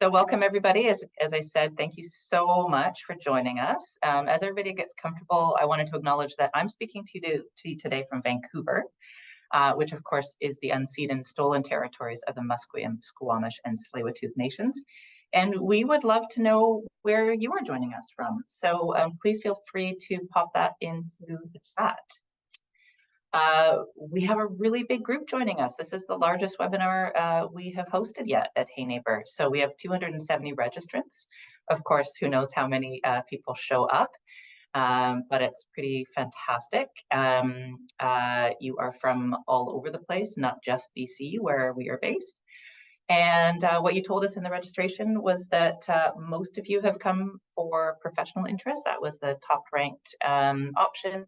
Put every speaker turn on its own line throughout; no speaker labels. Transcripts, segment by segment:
So welcome everybody. As I said, thank you so much for joining us. As everybody gets comfortable, I wanted to acknowledge that I'm speaking to you today from Vancouver, which of course is the unceded and stolen territories of the Musqueam, Squamish, and Tsleil-Waututh nations. And we would love to know where you are joining us from. So please feel free to pop that into the chat. We have a really big group joining us. This is the largest webinar we have hosted yet at Hey Neighbour. So we have 270 registrants. Of course, who knows how many people show up, but it's pretty fantastic. You are from all over the place, not just BC, where we are based. And what you told us in the registration was that most of you have come for professional interest. That was the top ranked option.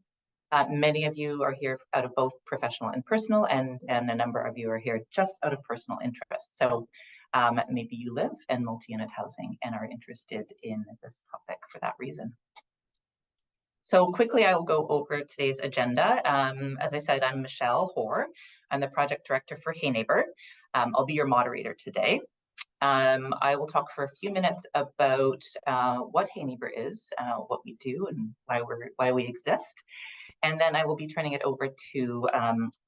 Many of you are here out of both professional and personal, and a number of you are here just out of personal interest. So maybe you live in multi-unit housing and are interested in this topic for that reason. So quickly, I will go over today's agenda. As I said, I'm Michelle Hoare. I'm the project director for Hey Neighbour. I'll be your moderator today. I will talk for a few minutes about what Hey Neighbour is, what we do, and why we exist. And then I will be turning it over to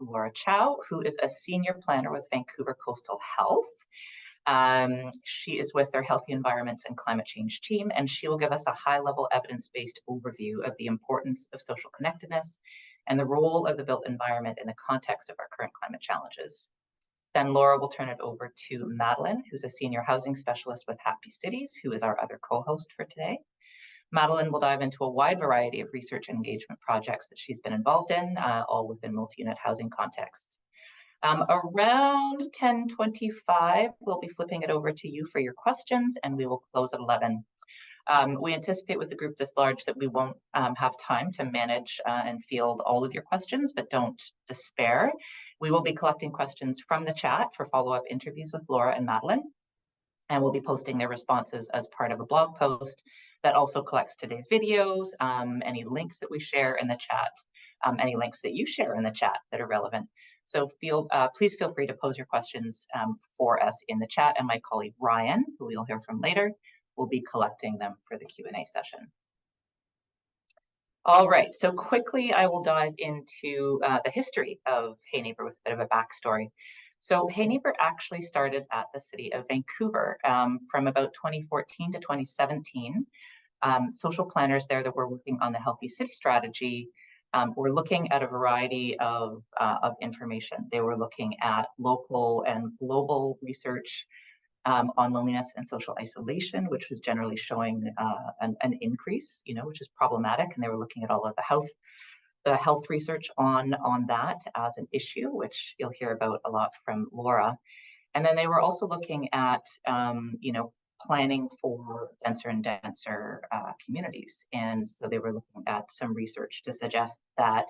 Laura Chow, who is a senior planner with Vancouver Coastal Health. She is with their Healthy Environments and Climate Change team, and she will give us a high-level evidence-based overview of the importance of social connectedness and the role of the built environment in the context of our current climate challenges. Then Laura will turn it over to Madeline, who's a senior housing specialist with Happy Cities, who is our other co-host for today. Madeline will dive into a wide variety of research and engagement projects that she's been involved in, all within multi-unit housing contexts. Around 10:25, we'll be flipping it over to you for your questions, and we will close at 11. We anticipate with a group this large that we won't have time to manage and field all of your questions, but don't despair. We will be collecting questions from the chat for follow-up interviews with Laura and Madeline. And we'll be posting their responses as part of a blog post that also collects today's videos, any links that we share in the chat, any links that you share in the chat that are relevant. So please feel free to pose your questions for us in the chat, and my colleague Ryan, who we'll hear from later, will be collecting them for the Q&A session. All right, so quickly I will dive into the history of Hey Neighbour with a bit of a backstory. So Hey Neighbour actually started at the city of Vancouver from about 2014 to 2017. Social planners there that were working on the Healthy City strategy were looking at a variety of information. They were looking at local and global research on loneliness and social isolation, which was generally showing an increase, which is problematic. And they were looking at all of the health research on that as an issue, which you'll hear about a lot from Laura. And then they were also looking at, planning for denser and denser communities. And so they were looking at some research to suggest that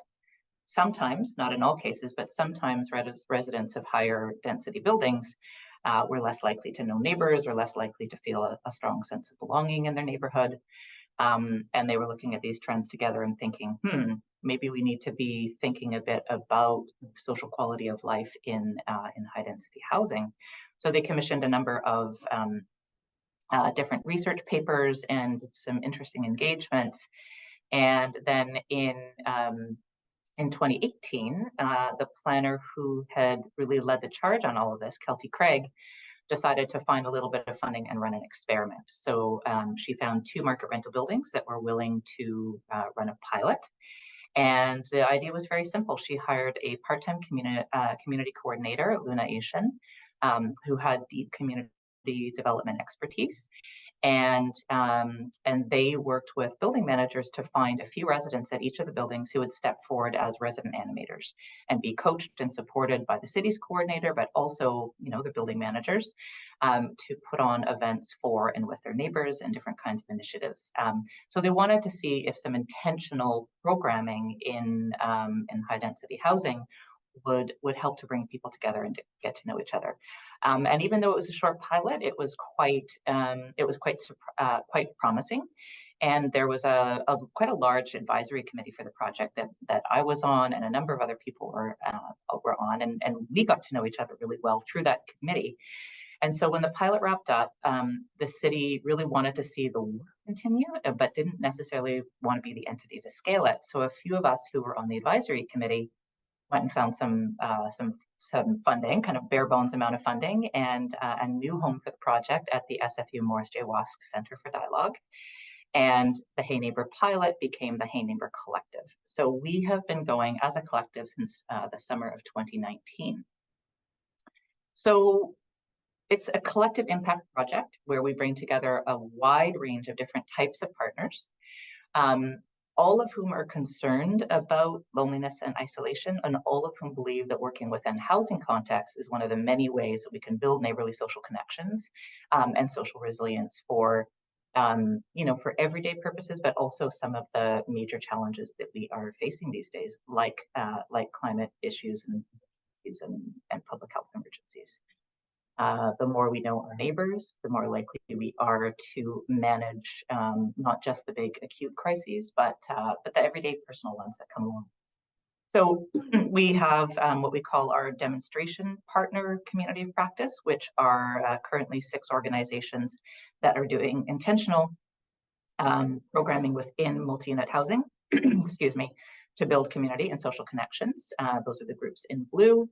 sometimes, not in all cases, but sometimes residents of higher density buildings were less likely to know neighbors, or less likely to feel a strong sense of belonging in their neighborhood. And they were looking at these trends together and thinking, maybe we need to be thinking a bit about social quality of life in high density housing. So they commissioned a number of different research papers and some interesting engagements. And then in 2018, the planner who had really led the charge on all of this, Kelty Craig, decided to find a little bit of funding and run an experiment. So she found 2 market rental buildings that were willing to run a pilot. And the idea was very simple. She hired a part-time community coordinator, Luna Asian, who had deep community development expertise. And they worked with building managers to find a few residents at each of the buildings who would step forward as resident animators and be coached and supported by the city's coordinator, but also, the building managers to put on events for and with their neighbors and different kinds of initiatives. So they wanted to see if some intentional programming in high density housing would help to bring people together and to get to know each other. And even though it was a short pilot, it was quite promising. And there was quite a large advisory committee for the project that I was on, and a number of other people were on, and we got to know each other really well through that committee. And so when the pilot wrapped up, the city really wanted to see the work continue, but didn't necessarily want to be the entity to scale it. So a few of us who were on the advisory committee went and found some funding, kind of bare bones amount of funding, and a new home for the project at the SFU Morris J. Wask Center for Dialogue. And the Hey Neighbour pilot became the Hey Neighbour Collective. So we have been going as a collective since the summer of 2019. So it's a collective impact project where we bring together a wide range of different types of partners, all of whom are concerned about loneliness and isolation, and all of whom believe that working within housing context is one of the many ways that we can build neighborly social connections and social resilience for, for everyday purposes, but also some of the major challenges that we are facing these days, like climate issues and public health emergencies. The more we know our neighbors, the more likely we are to manage not just the big acute crises, but the everyday personal ones that come along. So we have what we call our demonstration partner community of practice, which are currently 6 organizations that are doing intentional programming within multi-unit housing, excuse me, to build community and social connections. Those are the groups in blue.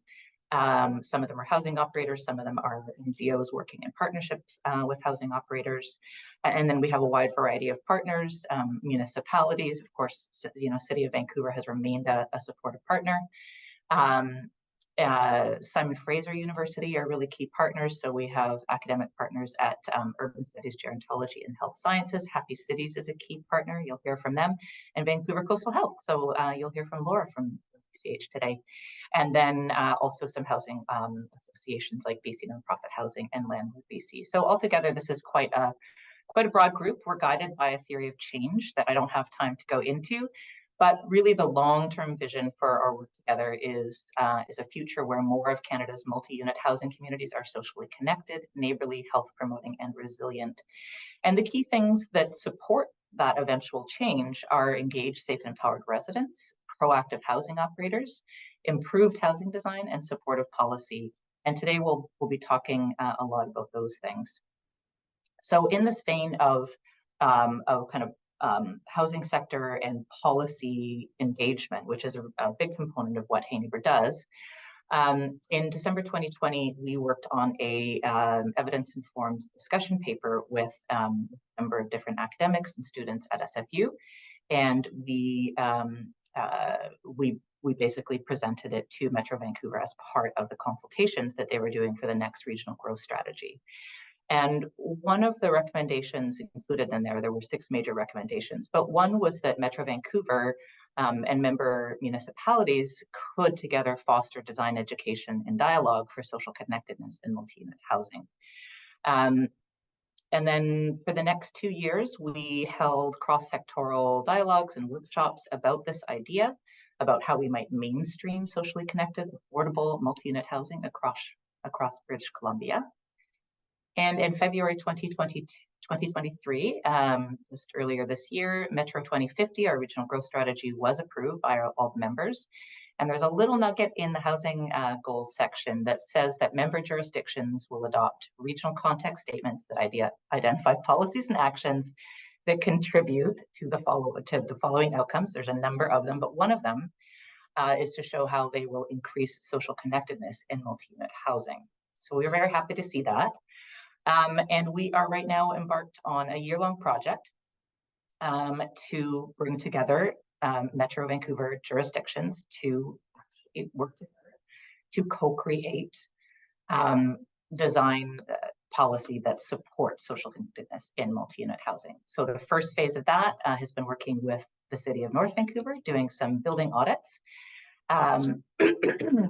Some of them are housing operators, some of them are NGOs working in partnerships with housing operators. And then we have a wide variety of partners, municipalities, of course, City of Vancouver has remained a supportive partner. Simon Fraser University are really key partners. So we have academic partners at Urban Studies, Gerontology, and Health Sciences. Happy Cities is a key partner. You'll hear from them. And Vancouver Coastal Health. So you'll hear from Laura from BCH today. And then also some housing associations like BC Nonprofit Housing and Landlord BC. So altogether, this is quite a broad group. We're guided by a theory of change that I don't have time to go into. But really the long-term vision for our work together is a future where more of Canada's multi-unit housing communities are socially connected, neighbourly, health-promoting, and resilient. And the key things that support that eventual change are engaged, safe, and empowered residents, proactive housing operators, improved housing design, and supportive policy. And today we'll be talking a lot about those things. So in this vein of housing sector and policy engagement, which is a big component of what Hey Neighbour does. In December 2020, we worked on a evidence-informed discussion paper with a number of different academics and students at SFU, and we basically presented it to Metro Vancouver as part of the consultations that they were doing for the next regional growth strategy. And one of the recommendations included in there were 6 major recommendations, but one was that Metro Vancouver and member municipalities could together foster design education and dialogue for social connectedness in multi-unit housing. And then for the next 2 years, we held cross-sectoral dialogues and workshops about this idea, about how we might mainstream socially connected, affordable multi-unit housing across British Columbia. And in February 2023, just earlier this year, Metro 2050, our regional growth strategy, was approved by all the members. And there's a little nugget in the housing goals section that says that member jurisdictions will adopt regional context statements that identify policies and actions that contribute to the following outcomes. There's a number of them, but one of them is to show how they will increase social connectedness in multi-unit housing. So we're very happy to see that. And we are right now embarked on a year-long project to bring together Metro Vancouver jurisdictions to work together to co-create design policy that supports social connectedness in multi-unit housing. So the first phase of that has been working with the City of North Vancouver, doing some building audits.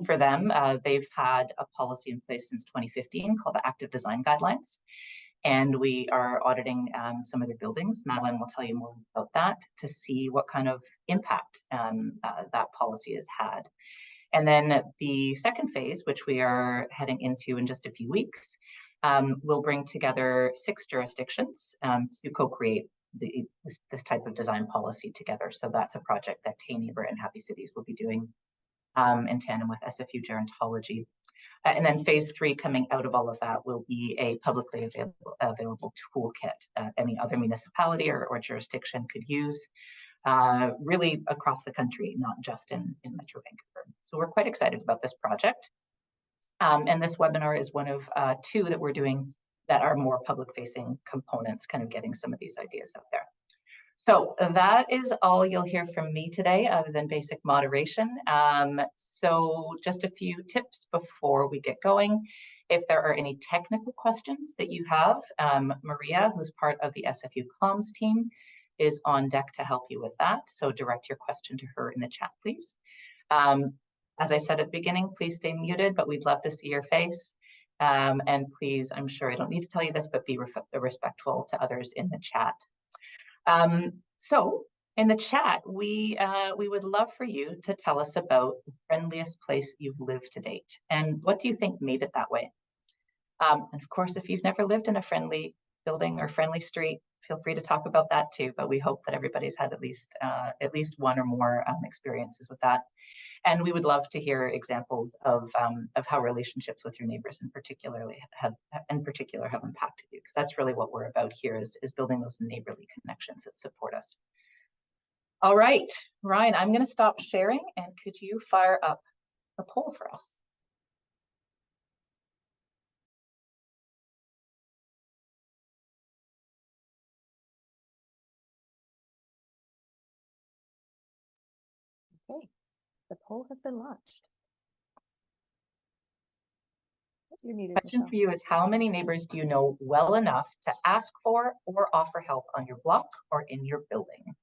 For them, they've had a policy in place since 2015 called the Active Design Guidelines. And we are auditing some of their buildings. Madeline will tell you more about that to see what kind of impact that policy has had. And then the second phase, which we are heading into in just a few weeks, will bring together 6 jurisdictions to co-create this type of design policy together. So that's a project that Hey Neighbour and Happy Cities will be doing in tandem with SFU Gerontology. And then phase 3 coming out of all of that will be a publicly available toolkit any other municipality or jurisdiction could use, really across the country, not just in Metro Vancouver. So we're quite excited about this project. And this webinar is one of 2 that we're doing that are more public-facing components, kind of getting some of these ideas out there. So that is all you'll hear from me today, other than basic moderation. So just a few tips before we get going. If there are any technical questions that you have, Maria, who's part of the SFU comms team, is on deck to help you with that. So direct your question to her in the chat, please. As I said at the beginning, please stay muted, but we'd love to see your face. And please, I'm sure I don't need to tell you this, but be respectful to others in the chat. So in the chat, we would love for you to tell us about the friendliest place you've lived to date. And what do you think made it that way? And of course, if you've never lived in a friendly building or friendly street, feel free to talk about that too. But we hope that everybody's had at least one or more experiences with that. And we would love to hear examples of how relationships with your neighbors in particular have impacted you, because that's really what we're about here is building those neighborly connections that support us. All right, Ryan, I'm going to stop sharing, and could you fire up a poll for us?
Okay, the poll has been launched. You're muted,
Question
Michelle.
for you is, how many neighbors do you know well enough to ask for or offer help on your block or in your building?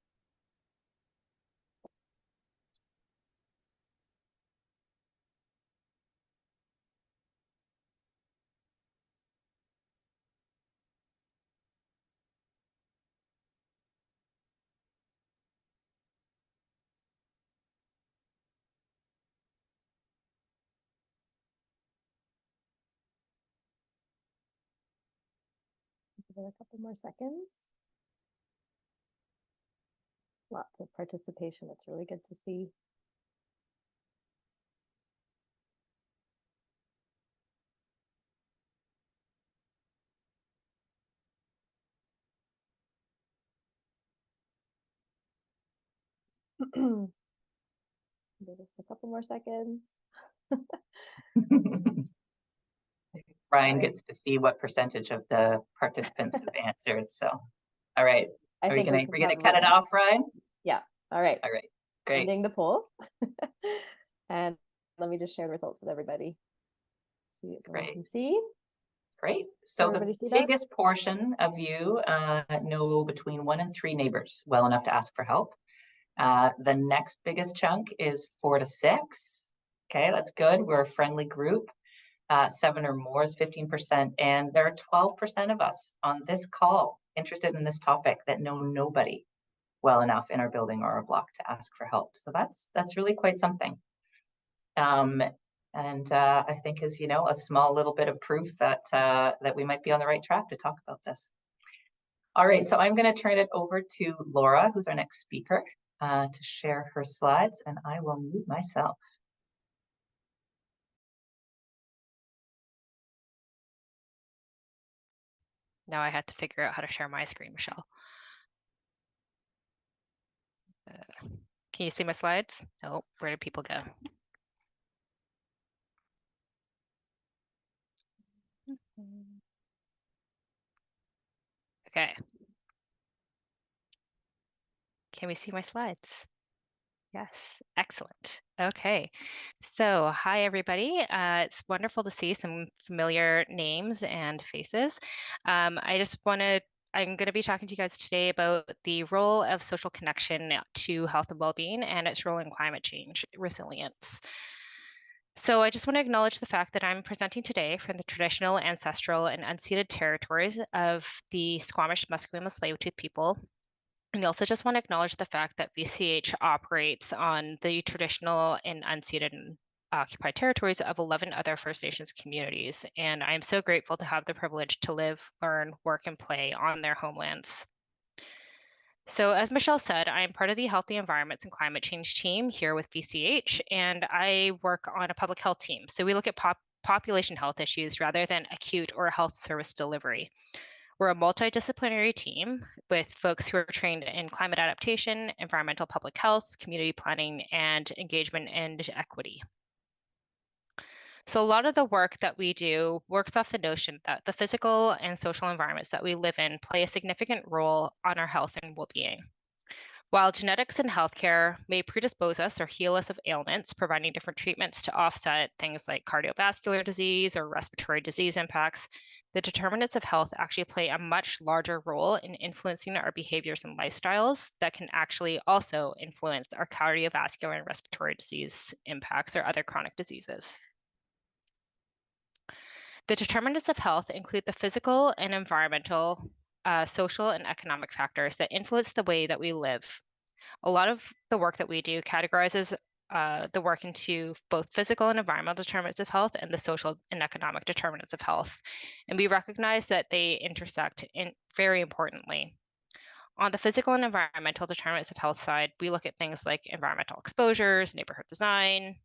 Give it a couple more seconds. Lots of participation. It's really good to see. Give us a couple more seconds.
Ryan gets to see what percentage of the participants have answered. So, all right. Are we gonna cut it off, Ryan?
Yeah. All right.
All right. Great.
Ending the poll. And let me just share the results with everybody. See if you can see.
Great. So the biggest portion of you know between 1 and 3 neighbors well enough to ask for help. The next biggest chunk is 4 to 6. Okay, that's good. We're a friendly group. 7 or more is 15%. And there are 12% of us on this call interested in this topic that know nobody well enough in our building or our block to ask for help. So that's really quite something. And I think is, a small little bit of proof that that we might be on the right track to talk about this. All right, so I'm going to turn it over to Laura, who's our next speaker, to share her slides, and I will mute myself.
Now I had to figure out how to share my screen, Michelle. Can you see my slides? Oh, where did people go? Okay. Can we see my slides? Yes, excellent. Okay, so hi everybody. It's wonderful to see some familiar names and faces. I'm going to be talking to you guys today about the role of social connection to health and well-being and its role in climate change resilience. So I just want to acknowledge the fact that I'm presenting today from the traditional, ancestral, and unceded territories of the Squamish, Musqueam, and Tsleil-Waututh people. And we also just want to acknowledge the fact that VCH operates on the traditional and unceded and occupied territories of 11 other First Nations communities. And I'm so grateful to have the privilege to live, learn, work, and play on their homelands. So as Michelle said, I'm part of the Healthy Environments and Climate Change team here with VCH, and I work on a public health team. So we look at population health issues rather than acute or health service delivery. We're a multidisciplinary team with folks who are trained in climate adaptation, environmental public health, community planning, and engagement and equity. So a lot of the work that we do works off the notion that the physical and social environments that we live in play a significant role on our health and well-being. While genetics and healthcare may predispose us or heal us of ailments, providing different treatments to offset things like cardiovascular disease or respiratory disease impacts, the determinants of health actually play a much larger role in influencing our behaviors and lifestyles that can actually also influence our cardiovascular and respiratory disease impacts or other chronic diseases. The determinants of health include the physical and environmental, social and economic factors that influence the way that we live. A lot of the work that we do categorizes the work into both physical and environmental determinants of health and the social and economic determinants of health. And we recognize that they intersect very importantly. On the physical and environmental determinants of health side, we look at things like environmental exposures, neighborhood design,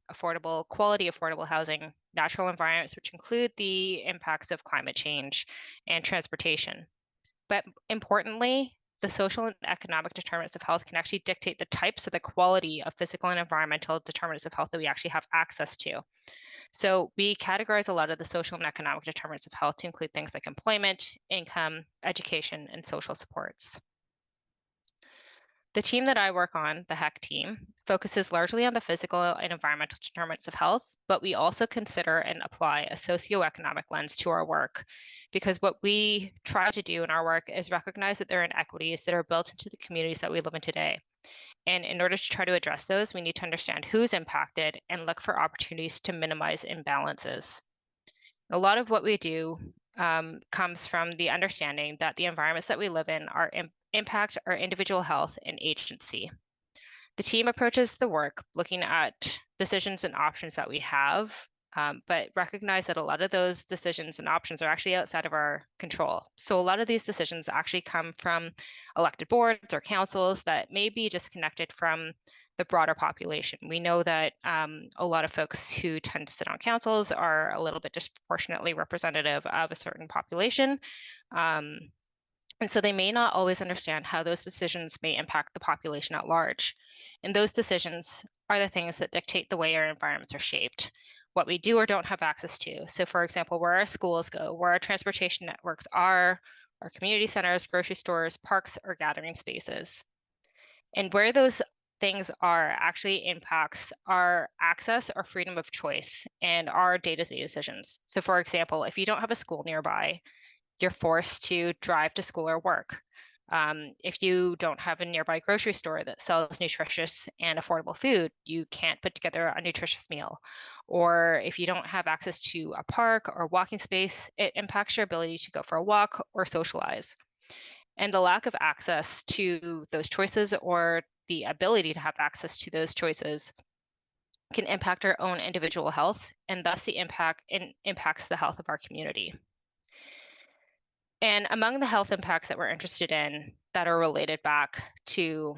quality affordable housing, natural environments, which include the impacts of climate change and transportation. But importantly, the social and economic determinants of health can actually dictate the types of the quality of physical and environmental determinants of health that we actually have access to. So we categorize a lot of the social and economic determinants of health to include things like employment, income, education, and social supports. The team that I work on, the HEC team, focuses largely on the physical and environmental determinants of health, but we also consider and apply a socioeconomic lens to our work, because what we try to do in our work is recognize that there are inequities that are built into the communities that we live in today. And in order to try to address those, we need to understand who's impacted and look for opportunities to minimize imbalances. A lot of what we do comes from the understanding that the environments that we live in impact our individual health and agency. The team approaches the work looking at decisions and options that we have, but recognize that a lot of those decisions and options are actually outside of our control. So a lot of these decisions actually come from elected boards or councils that may be disconnected from the broader population. We know that a lot of folks who tend to sit on councils are a little bit disproportionately representative of a certain population. And so they may not always understand how those decisions may impact the population at large. And those decisions are the things that dictate the way our environments are shaped, what we do or don't have access to. So for example, where our schools go, where our transportation networks are, our community centers, grocery stores, parks, or gathering spaces. And where those things are actually impacts our access or freedom of choice and our day-to-day decisions. So for example, if you don't have a school nearby, you're forced to drive to school or work. If you don't have a nearby grocery store that sells nutritious and affordable food, you can't put together a nutritious meal. Or if you don't have access to a park or walking space, it impacts your ability to go for a walk or socialize. And the lack of access to those choices or the ability to have access to those choices can impact our own individual health, and thus the impacts the health of our community. And among the health impacts that we're interested in that are related back to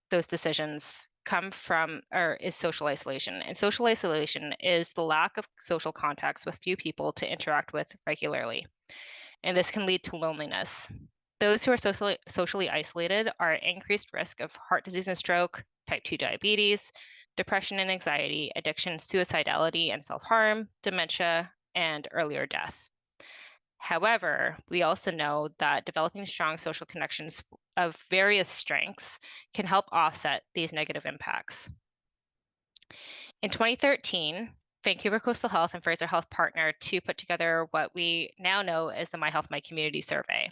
those decisions is social isolation. And social isolation is the lack of social contacts with few people to interact with regularly. And this can lead to loneliness. Those who are socially isolated are at increased risk of heart disease and stroke, type 2 diabetes, depression and anxiety, addiction, suicidality and self-harm, dementia, and earlier death. However, we also know that developing strong social connections of various strengths can help offset these negative impacts. In 2013, Vancouver Coastal Health and Fraser Health partnered to put together what we now know as the My Health, My Community survey.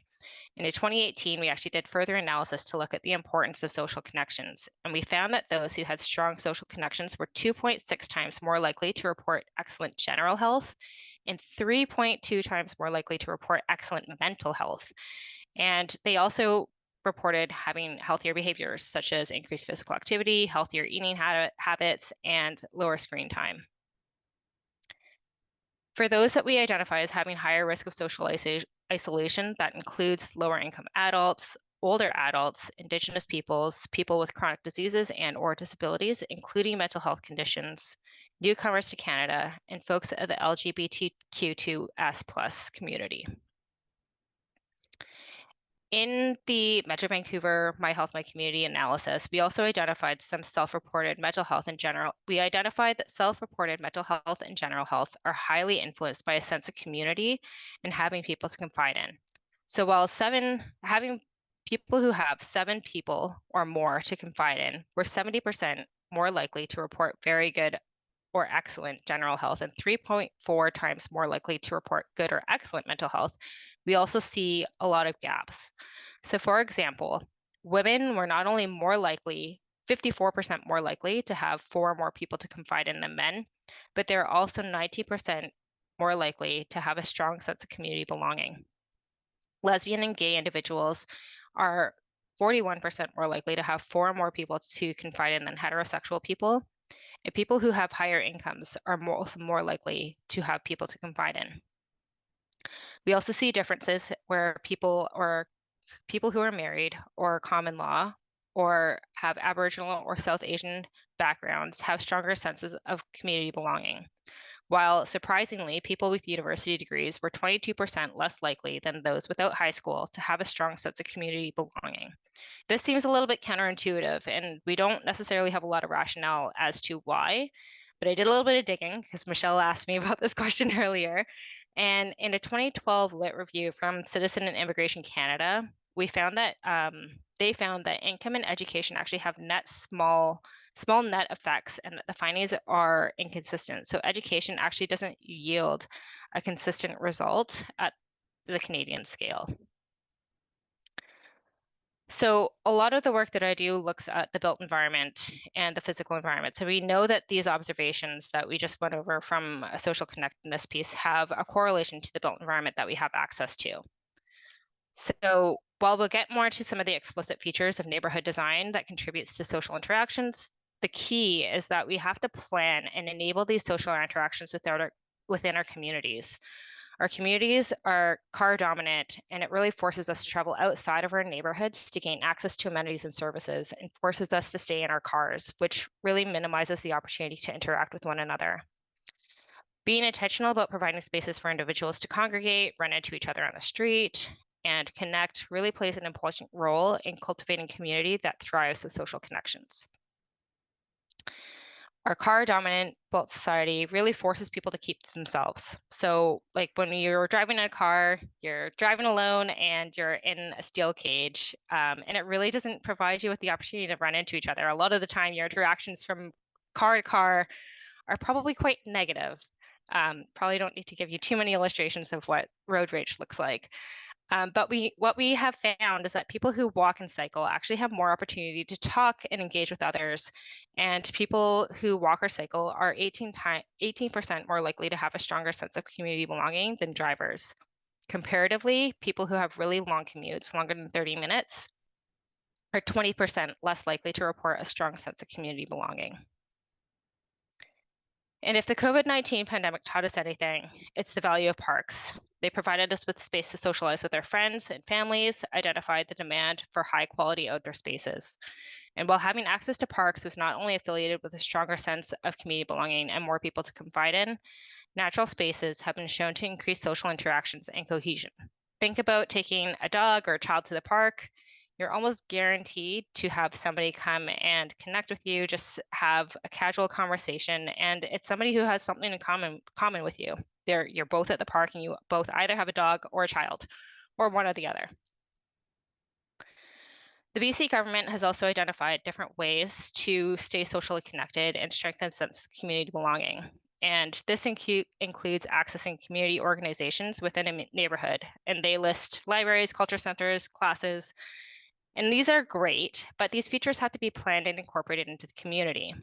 And in 2018, we actually did further analysis to look at the importance of social connections. And we found that those who had strong social connections were 2.6 times more likely to report excellent general health and 3.2 times more likely to report excellent mental health. And they also reported having healthier behaviors, such as increased physical activity, healthier eating habits, and lower screen time. For those that we identify as having higher risk of social isolation, that includes lower income adults, older adults, Indigenous peoples, people with chronic diseases and or disabilities, including mental health conditions, newcomers to Canada, and folks of the LGBTQ2S+ community. In the Metro Vancouver My Health, My Community analysis, we also identified some self-reported mental health in general. We identified that self-reported mental health and general health are highly influenced by a sense of community and having people to confide in. So while having people who have 7 people or more to confide in were 70% more likely to report very good or excellent general health and 3.4 times more likely to report good or excellent mental health, we also see a lot of gaps. So for example, women were not only more likely, 54% more likely to have 4 or more people to confide in than men, but they're also 90% more likely to have a strong sense of community belonging. Lesbian and gay individuals are 41% more likely to have 4 or more people to confide in than heterosexual people. And people who have higher incomes are also more likely to have people to confide in. We also see differences where people who are married or common law or have Aboriginal or South Asian backgrounds have stronger senses of community belonging. While surprisingly, people with university degrees were 22% less likely than those without high school to have a strong sense of community belonging. This seems a little bit counterintuitive, and we don't necessarily have a lot of rationale as to why, but I did a little bit of digging because Michelle asked me about this question earlier. And in a 2012 Lit review from Citizen and Immigration Canada, we found that they found that income and education actually have small net effects, and that the findings are inconsistent. So education actually doesn't yield a consistent result at the Canadian scale. So a lot of the work that I do looks at the built environment and the physical environment. So we know that these observations that we just went over from a social connectedness piece have a correlation to the built environment that we have access to. So while we'll get more into some of the explicit features of neighborhood design that contributes to social interactions, the key is that we have to plan and enable these social interactions within our communities. Our communities are car dominant, and it really forces us to travel outside of our neighborhoods to gain access to amenities and services, and forces us to stay in our cars, which really minimizes the opportunity to interact with one another. Being intentional about providing spaces for individuals to congregate, run into each other on the street, and connect really plays an important role in cultivating community that thrives with social connections. Our car dominant built society really forces people to keep to themselves. So like when you're driving in a car, you're driving alone and you're in a steel cage, and it really doesn't provide you with the opportunity to run into each other. A lot of the time, your interactions from car to car are probably quite negative. Probably don't need to give you too many illustrations of what road rage looks like. But what we have found is that people who walk and cycle actually have more opportunity to talk and engage with others. And people who walk or cycle are 18% more likely to have a stronger sense of community belonging than drivers. Comparatively, people who have really long commutes, longer than 30 minutes, are 20% less likely to report a strong sense of community belonging. And if the COVID-19 pandemic taught us anything, it's the value of parks. They provided us with space to socialize with our friends and families, identified the demand for high quality outdoor spaces. And while having access to parks was not only affiliated with a stronger sense of community belonging and more people to confide in, natural spaces have been shown to increase social interactions and cohesion. Think about taking a dog or a child to the park. You're almost guaranteed to have somebody come and connect with you, just have a casual conversation, and it's somebody who has something in common with you. You're both at the park and you both either have a dog or a child, or one or the other. The BC government has also identified different ways to stay socially connected and strengthen sense of community belonging. And this includes accessing community organizations within a neighborhood. And they list libraries, culture centers, classes. And these are great, but these features have to be planned and incorporated into the community.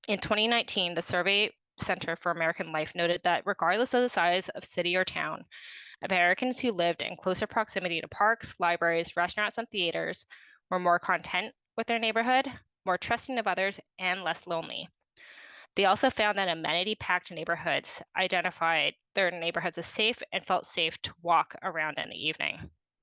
In 2019, the Survey Center for American Life noted that regardless of the size of city or town, Americans who lived in closer proximity to parks, libraries, restaurants, and theaters were more content with their neighborhood, more trusting of others, and less lonely. They also found that amenity-packed neighborhoods identified their neighborhoods as safe and felt safe to walk around in the evening.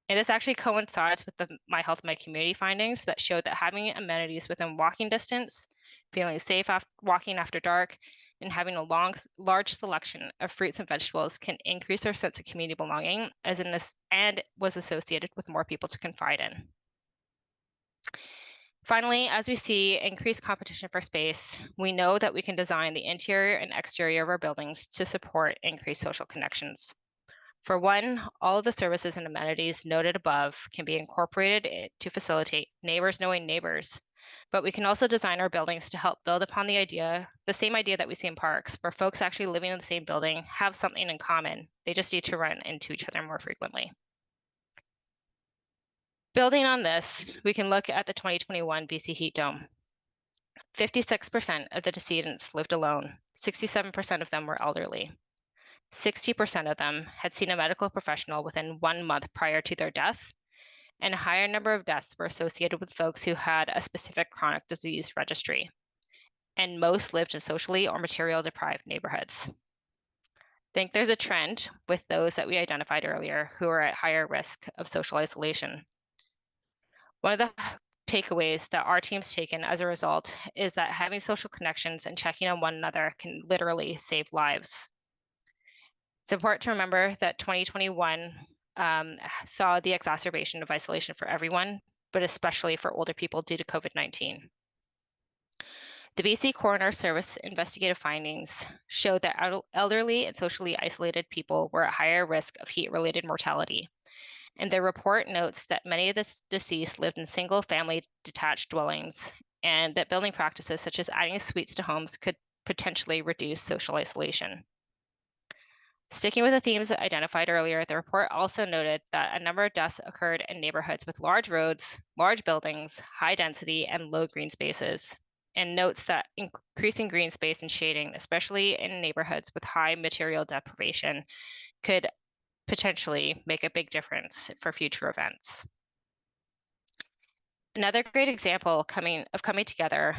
And this actually coincides with the My Health, My Community findings that showed that having amenities within walking distance, feeling safe walking after dark, and having a large selection of fruits and vegetables can increase our sense of community belonging and was associated with more people to confide in. Finally, as we see increased competition for space, we know that we can design the interior and exterior of our buildings to support increased social connections. For one, all of the services and amenities noted above can be incorporated to facilitate neighbors knowing neighbors. But we can also design our buildings to help build upon the same idea that we see in parks, where folks actually living in the same building have something in common. They just need to run into each other more frequently. Building on this, we can look at the 2021 BC heat dome. 56% of the decedents lived alone. 67% of them were elderly. 60% of them had seen a medical professional within 1 month prior to their death, and a higher number of deaths were associated with folks who had a specific chronic disease registry, and most lived in socially or material deprived neighborhoods. I think there's a trend with those that we identified earlier who are at higher risk of social isolation. One of the takeaways that our team's taken as a result is that having social connections and checking on one another can literally save lives. It's important to remember that 2021 saw the exacerbation of isolation for everyone, but especially for older people due to COVID-19. The BC Coroner Service investigative findings showed that elderly and socially isolated people were at higher risk of heat-related mortality. And the report notes that many of the deceased lived in single-family detached dwellings, and that building practices such as adding suites to homes could potentially reduce social isolation. Sticking with the themes identified earlier, the report also noted that a number of deaths occurred in neighborhoods with large roads, large buildings, high density, and low green spaces, and notes that increasing green space and shading, especially in neighborhoods with high material deprivation, could potentially make a big difference for future events. Another great example coming together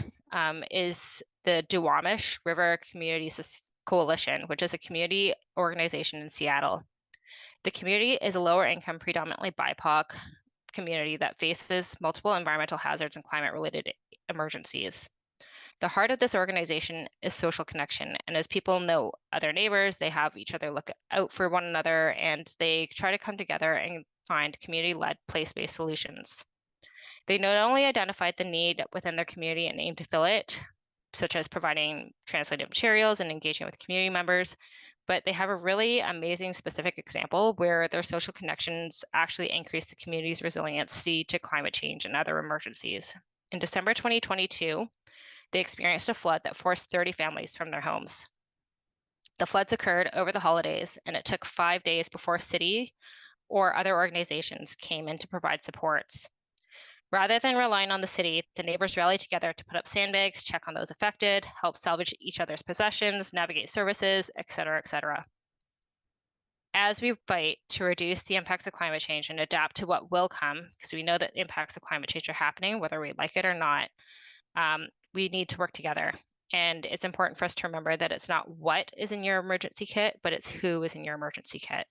is the Duwamish River Community Coalition, which is a community organization in Seattle. The community is a lower income, predominantly BIPOC community that faces multiple environmental hazards and climate-related emergencies. The heart of this organization is social connection, and as people know other neighbors, they have each other look out for one another, and they try to come together and find community-led, place-based solutions. They not only identified the need within their community and aim to fill it, such as providing translated materials and engaging with community members, but they have a really amazing specific example where their social connections actually increase the community's resiliency to climate change and other emergencies. In December 2022, they experienced a flood that forced 30 families from their homes. The floods occurred over the holidays, and it took 5 days before city or other organizations came in to provide supports. Rather than relying on the city, the neighbors rallied together to put up sandbags, check on those affected, help salvage each other's possessions, navigate services, et cetera, et cetera. As we fight to reduce the impacts of climate change and adapt to what will come, because we know that impacts of climate change are happening, whether we like it or not, we need to work together. And it's important for us to remember that it's not what is in your emergency kit, but it's who is in your emergency kit.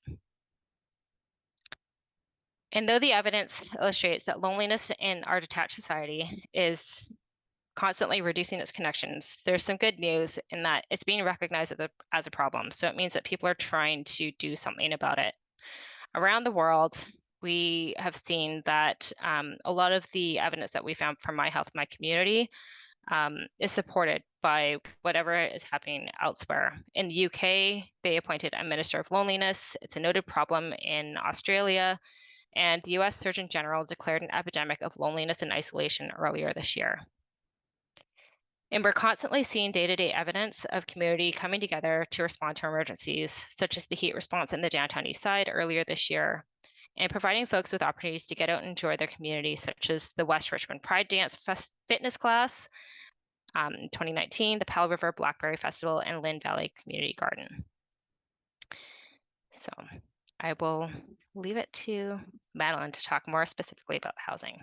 And though the evidence illustrates that loneliness in our detached society is constantly reducing its connections, there's some good news in that it's being recognized as a problem. So it means that people are trying to do something about it. Around the world, we have seen that a lot of the evidence that we found from My Health, My Community is supported by whatever is happening elsewhere. In the UK, they appointed a Minister of Loneliness. It's a noted problem in Australia. And the US Surgeon General declared an epidemic of loneliness and isolation earlier this year. And we're constantly seeing day-to-day evidence of community coming together to respond to emergencies, such as the heat response in the downtown east side earlier this year, and providing folks with opportunities to get out and enjoy their community, such as the West Richmond Pride Dance Fitness Class, 2019, the Pal River Blackberry Festival, and Lynn Valley Community Garden. So I will leave it to Madeline to talk more specifically about housing.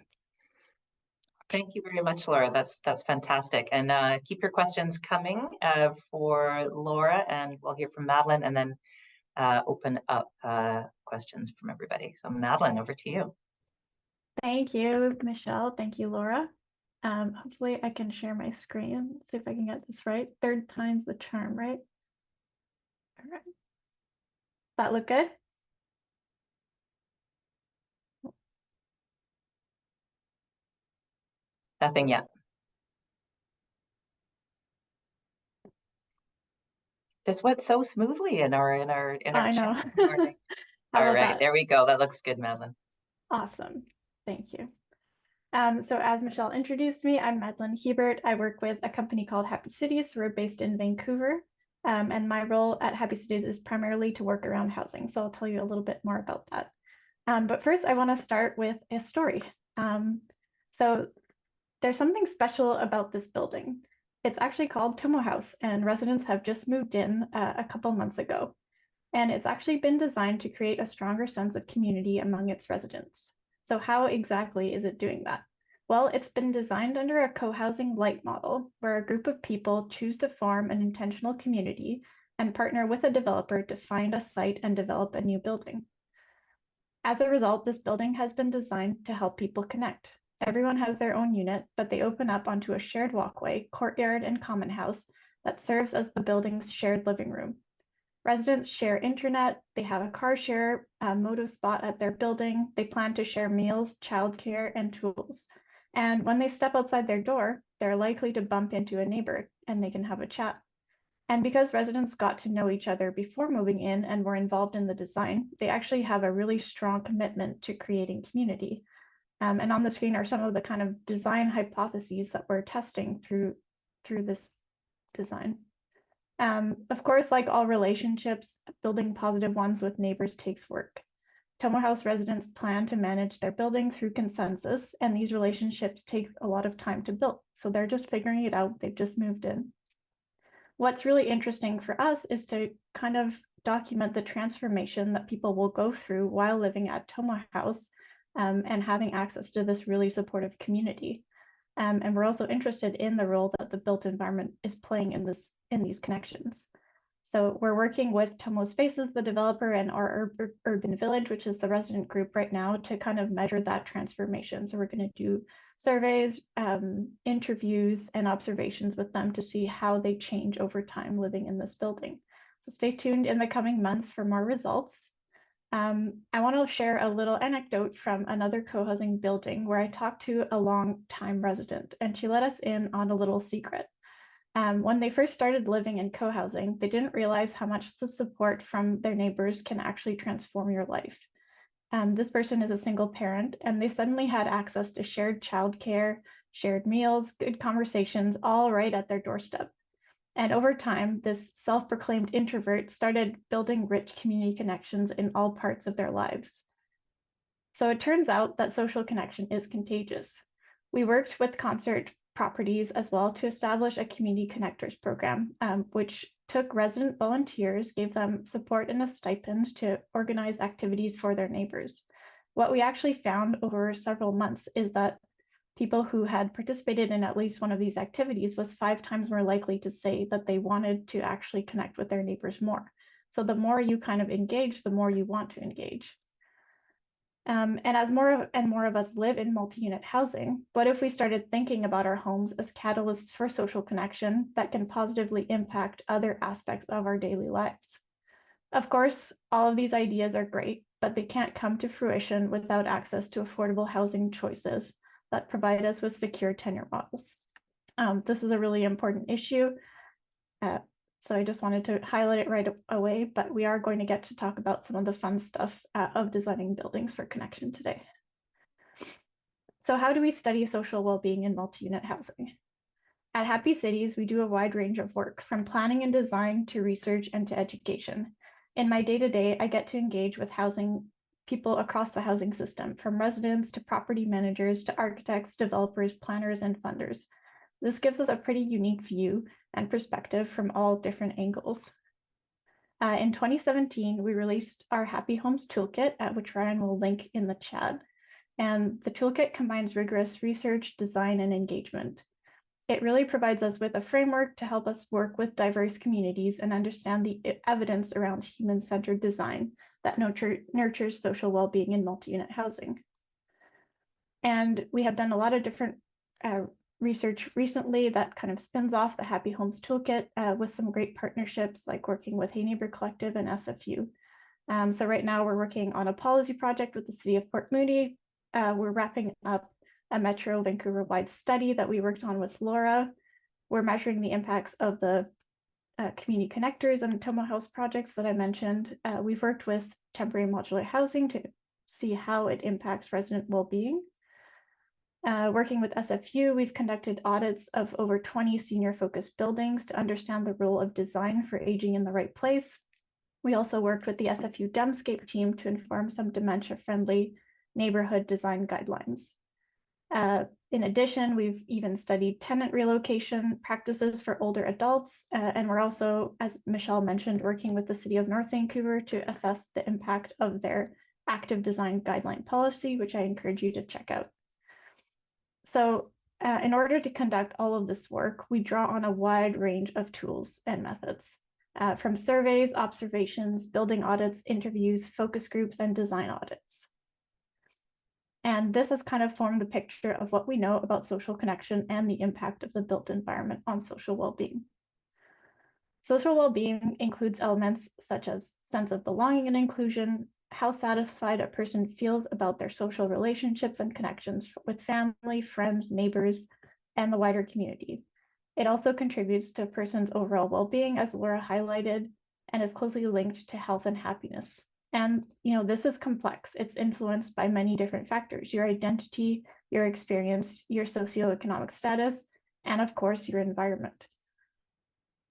Thank you very much, Laura. That's fantastic. And keep your questions coming for Laura, and we'll hear from Madeline, and then open up questions from everybody. So Madeline, over to you.
Thank you, Michelle. Thank you, Laura. Hopefully I can share my screen. See if I can get this right. Third time's the charm, right? All right. That look good?
Nothing yet. This went so smoothly in our
I know.
chat this morning.
How
All
about
right,
that?
there we go. That looks good, Madeline.
Awesome. Thank you. So as Michelle introduced me, I'm Madeline Hebert. I work with a company called Happy Cities. We're based in Vancouver. And my role at Happy Cities is primarily to work around housing. So I'll tell you a little bit more about that. But first, I want to start with a story. So there's something special about this building. It's actually called Tomo House, and residents have just moved in a couple months ago. And it's actually been designed to create a stronger sense of community among its residents. So how exactly is it doing that? Well, it's been designed under a co-housing light model, where a group of people choose to form an intentional community and partner with a developer to find a site and develop a new building. As a result, this building has been designed to help people connect. Everyone has their own unit, but they open up onto a shared walkway, courtyard, and common house that serves as the building's shared living room. Residents share internet, they have a car share, a moto spot at their building, they plan to share meals, childcare, and tools. And when they step outside their door, they're likely to bump into a neighbor and they can have a chat. And because residents got to know each other before moving in and were involved in the design, they actually have a really strong commitment to creating community. And on the screen are some of the kind of design hypotheses that we're testing through this design. Of course, like all relationships, building positive ones with neighbors takes work. Tomo House residents plan to manage their building through consensus, and these relationships take a lot of time to build. So they're just figuring it out. They've just moved in. What's really interesting for us is to kind of document the transformation that people will go through while living at Tomo House and having access to this really supportive community. And we're also interested in the role that the built environment is playing in these connections. So we're working with Tomo Spaces, the developer, and our urban village, which is the resident group right now, to kind of measure that transformation. So we're going to do surveys, interviews, and observations with them to see how they change over time living in this building. So stay tuned in the coming months for more results. I want to share a little anecdote from another co-housing building where I talked to a long-time resident, and she let us in on a little secret. When they first started living in co-housing, they didn't realize how much the support from their neighbors can actually transform your life. This person is a single parent, and they suddenly had access to shared childcare, shared meals, good conversations, all right at their doorstep. And over time, this self-proclaimed introvert started building rich community connections in all parts of their lives. So it turns out that social connection is contagious. We worked with Concert Properties as well to establish a community connectors program, which took resident volunteers, gave them support and a stipend to organize activities for their neighbors. What we actually found over several months is that people who had participated in at least one of these activities was 5 times more likely to say that they wanted to actually connect with their neighbors more. So the more you kind of engage, the more you want to engage. And as more and more of us live in multi-unit housing, what if we started thinking about our homes as catalysts for social connection that can positively impact other aspects of our daily lives? Of course, all of these ideas are great, but they can't come to fruition without access to affordable housing choices that provide us with secure tenure models. This is a really important issue. So I just wanted to highlight it right away, but we are going to get to talk about some of the fun stuff of designing buildings for connection today. So how do we study social well-being in multi-unit housing? At Happy Cities, we do a wide range of work, from planning and design to research and to education. In my day-to-day, I get to engage with people across the housing system, from residents to property managers to architects, developers, planners, and funders. This gives us a pretty unique view and perspective from all different angles. In 2017, we released our Happy Homes Toolkit, which Ryan will link in the chat. And the toolkit combines rigorous research, design, and engagement. It really provides us with a framework to help us work with diverse communities and understand the evidence around human-centered design that nurtures social well-being in multi-unit housing. And we have done a lot of different research recently that kind of spins off the Happy Homes Toolkit with some great partnerships, like working with Hey Neighbour Collective and SFU. So right now we're working on a policy project with the city of Port Moody. We're wrapping up a Metro Vancouver-wide study that we worked on with Laura. We're measuring the impacts of the community connectors and Tomo House projects that I mentioned. We've worked with temporary modular housing to see how it impacts resident well-being. Working with SFU, we've conducted audits of over 20 senior-focused buildings to understand the role of design for aging in the right place. We also worked with the SFU Demscape team to inform some dementia-friendly neighborhood design guidelines. In addition, we've even studied tenant relocation practices for older adults, and we're also, as Michelle mentioned, working with the City of North Vancouver to assess the impact of their active design guideline policy, which I encourage you to check out. So in order to conduct all of this work, we draw on a wide range of tools and methods, from surveys, observations, building audits, interviews, focus groups, and design audits. And this has kind of formed the picture of what we know about social connection and the impact of the built environment on social well-being. Social well-being includes elements such as sense of belonging and inclusion, how satisfied a person feels about their social relationships and connections with family, friends, neighbors, and the wider community. It also contributes to a person's overall well-being, as Laura highlighted, and is closely linked to health and happiness. And this is complex. It's influenced by many different factors: your identity, your experience, your socioeconomic status, and of course, your environment.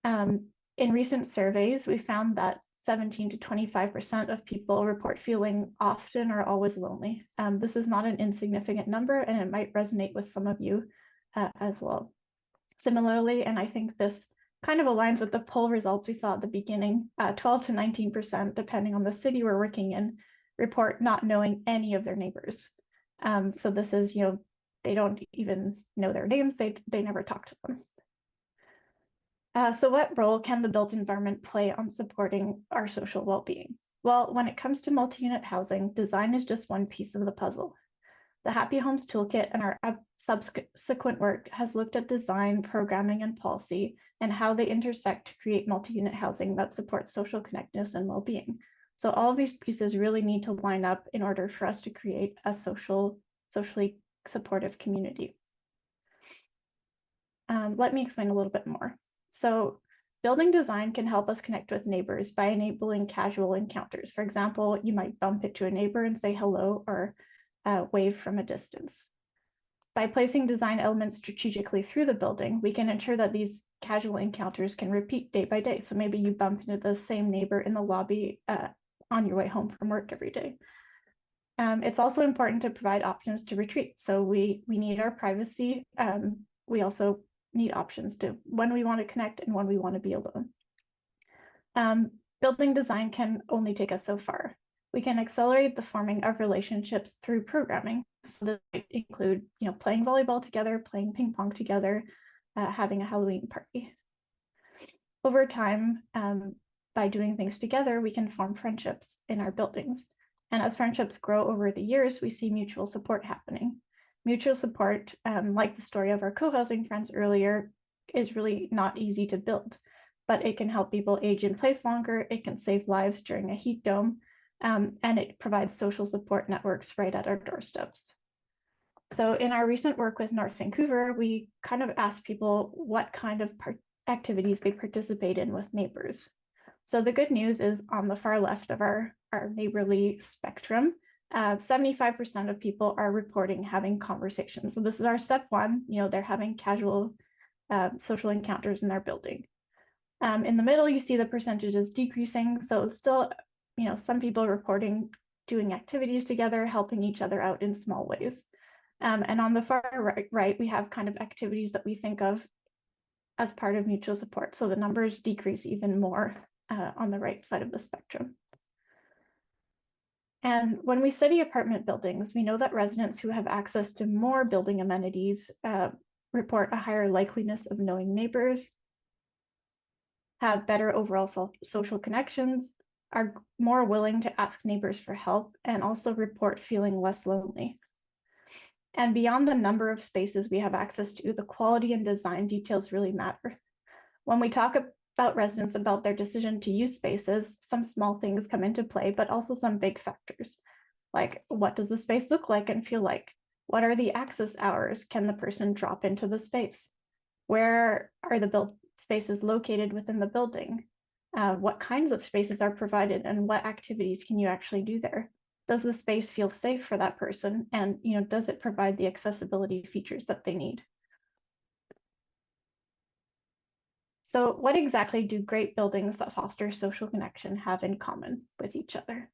In recent surveys, we found that 17 to 25% of people report feeling often or always lonely. This is not an insignificant number, and it might resonate with some of you as well. Similarly, and I think this kind of aligns with the poll results we saw at the beginning, 12 to 19%, depending on the city we're working in, report not knowing any of their neighbors. So this is, they don't even know their names, they never talk to them. So what role can the built environment play on supporting our social well-being? Well, when it comes to multi-unit housing, design is just one piece of the puzzle. The Happy Homes Toolkit and our subsequent work has looked at design, programming, and policy, and how they intersect to create multi-unit housing that supports social connectedness and well-being. So all of these pieces really need to line up in order for us to create a socially supportive community. Let me explain a little bit more. So building design can help us connect with neighbors by enabling casual encounters. For example, you might bump into a neighbor and say hello, or wave from a distance. By placing design elements strategically through the building, we can ensure that these casual encounters can repeat day by day. So maybe you bump into the same neighbor in the lobby on your way home from work every day. It's also important to provide options to retreat. So we need our privacy. We also need options to when we want to connect and when we want to be alone. Building design can only take us so far. We can accelerate the forming of relationships through programming. So this might include, playing volleyball together, playing ping pong together, having a Halloween party. Over time, by doing things together, we can form friendships in our buildings. And as friendships grow over the years, we see mutual support happening. Mutual support, like the story of our co-housing friends earlier, is really not easy to build, but it can help people age in place longer. It can save lives during a heat dome. And it provides social support networks right at our doorsteps. So in our recent work with North Vancouver, we kind of asked people what kind of activities they participate in with neighbors. So the good news is on the far left of our neighborly spectrum, 75% of people are reporting having conversations. So this is our step one, they're having casual social encounters in their building. In the middle, you see the percentages decreasing. So still, some people reporting doing activities together, helping each other out in small ways. And on the far right, we have kind of activities that we think of as part of mutual support. So the numbers decrease even more on the right side of the spectrum. And when we study apartment buildings, we know that residents who have access to more building amenities report a higher likeliness of knowing neighbors, have better overall social connections, are more willing to ask neighbors for help, and also report feeling less lonely. And beyond the number of spaces we have access to, the quality and design details really matter. When we talk about residents about their decision to use spaces, some small things come into play, but also some big factors, like what does the space look like and feel like? What are the access hours? Can the person drop into the space? Where are the spaces located within the building? What kinds of spaces are provided and what activities can you actually do there? Does the space feel safe for that person? And does it provide the accessibility features that they need? So what exactly do great buildings that foster social connection have in common with each other?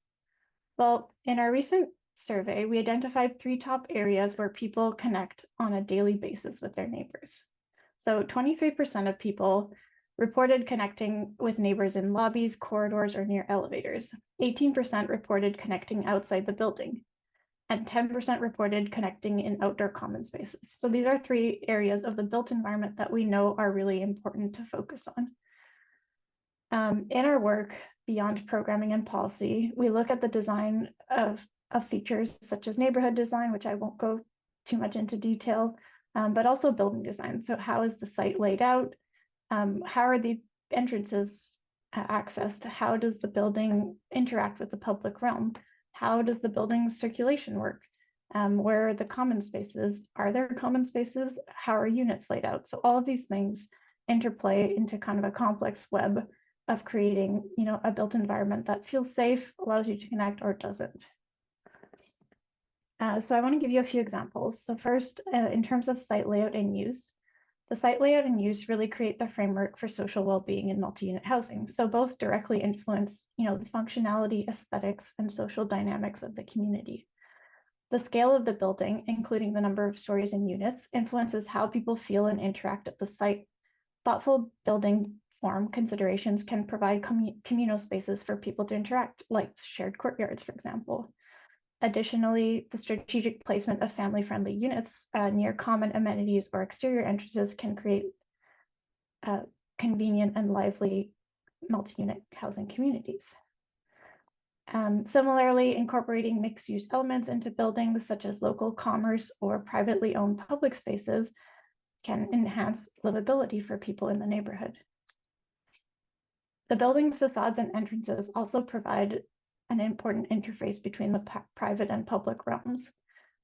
Well, in our recent survey, we identified 3 top areas where people connect on a daily basis with their neighbors. So 23% of people reported connecting with neighbors in lobbies, corridors, or near elevators. 18% reported connecting outside the building, and 10% reported connecting in outdoor common spaces. So these are 3 areas of the built environment that we know are really important to focus on. In our work, beyond programming and policy, we look at the design of features such as neighborhood design, which I won't go too much into detail, but also building design. So how is the site laid out? How are the entrances accessed? How does the building interact with the public realm? How does the building's circulation work? Where are the common spaces? Are there common spaces? How are units laid out? So all of these things interplay into kind of a complex web of creating, a built environment that feels safe, allows you to connect, or doesn't. So I want to give you a few examples. So first, in terms of site layout and use, the site layout and use really create the framework for social well-being in multi-unit housing. So both directly influence, the functionality, aesthetics, and social dynamics of the community. The scale of the building, including the number of stories and units, influences how people feel and interact at the site. Thoughtful building form considerations can provide communal spaces for people to interact, like shared courtyards, for example. Additionally, the strategic placement of family-friendly units near common amenities or exterior entrances can create convenient and lively multi-unit housing communities. Similarly, incorporating mixed-use elements into buildings such as local commerce or privately owned public spaces can enhance livability for people in the neighborhood. The building's facades and entrances also provide an important interface between the private and public realms.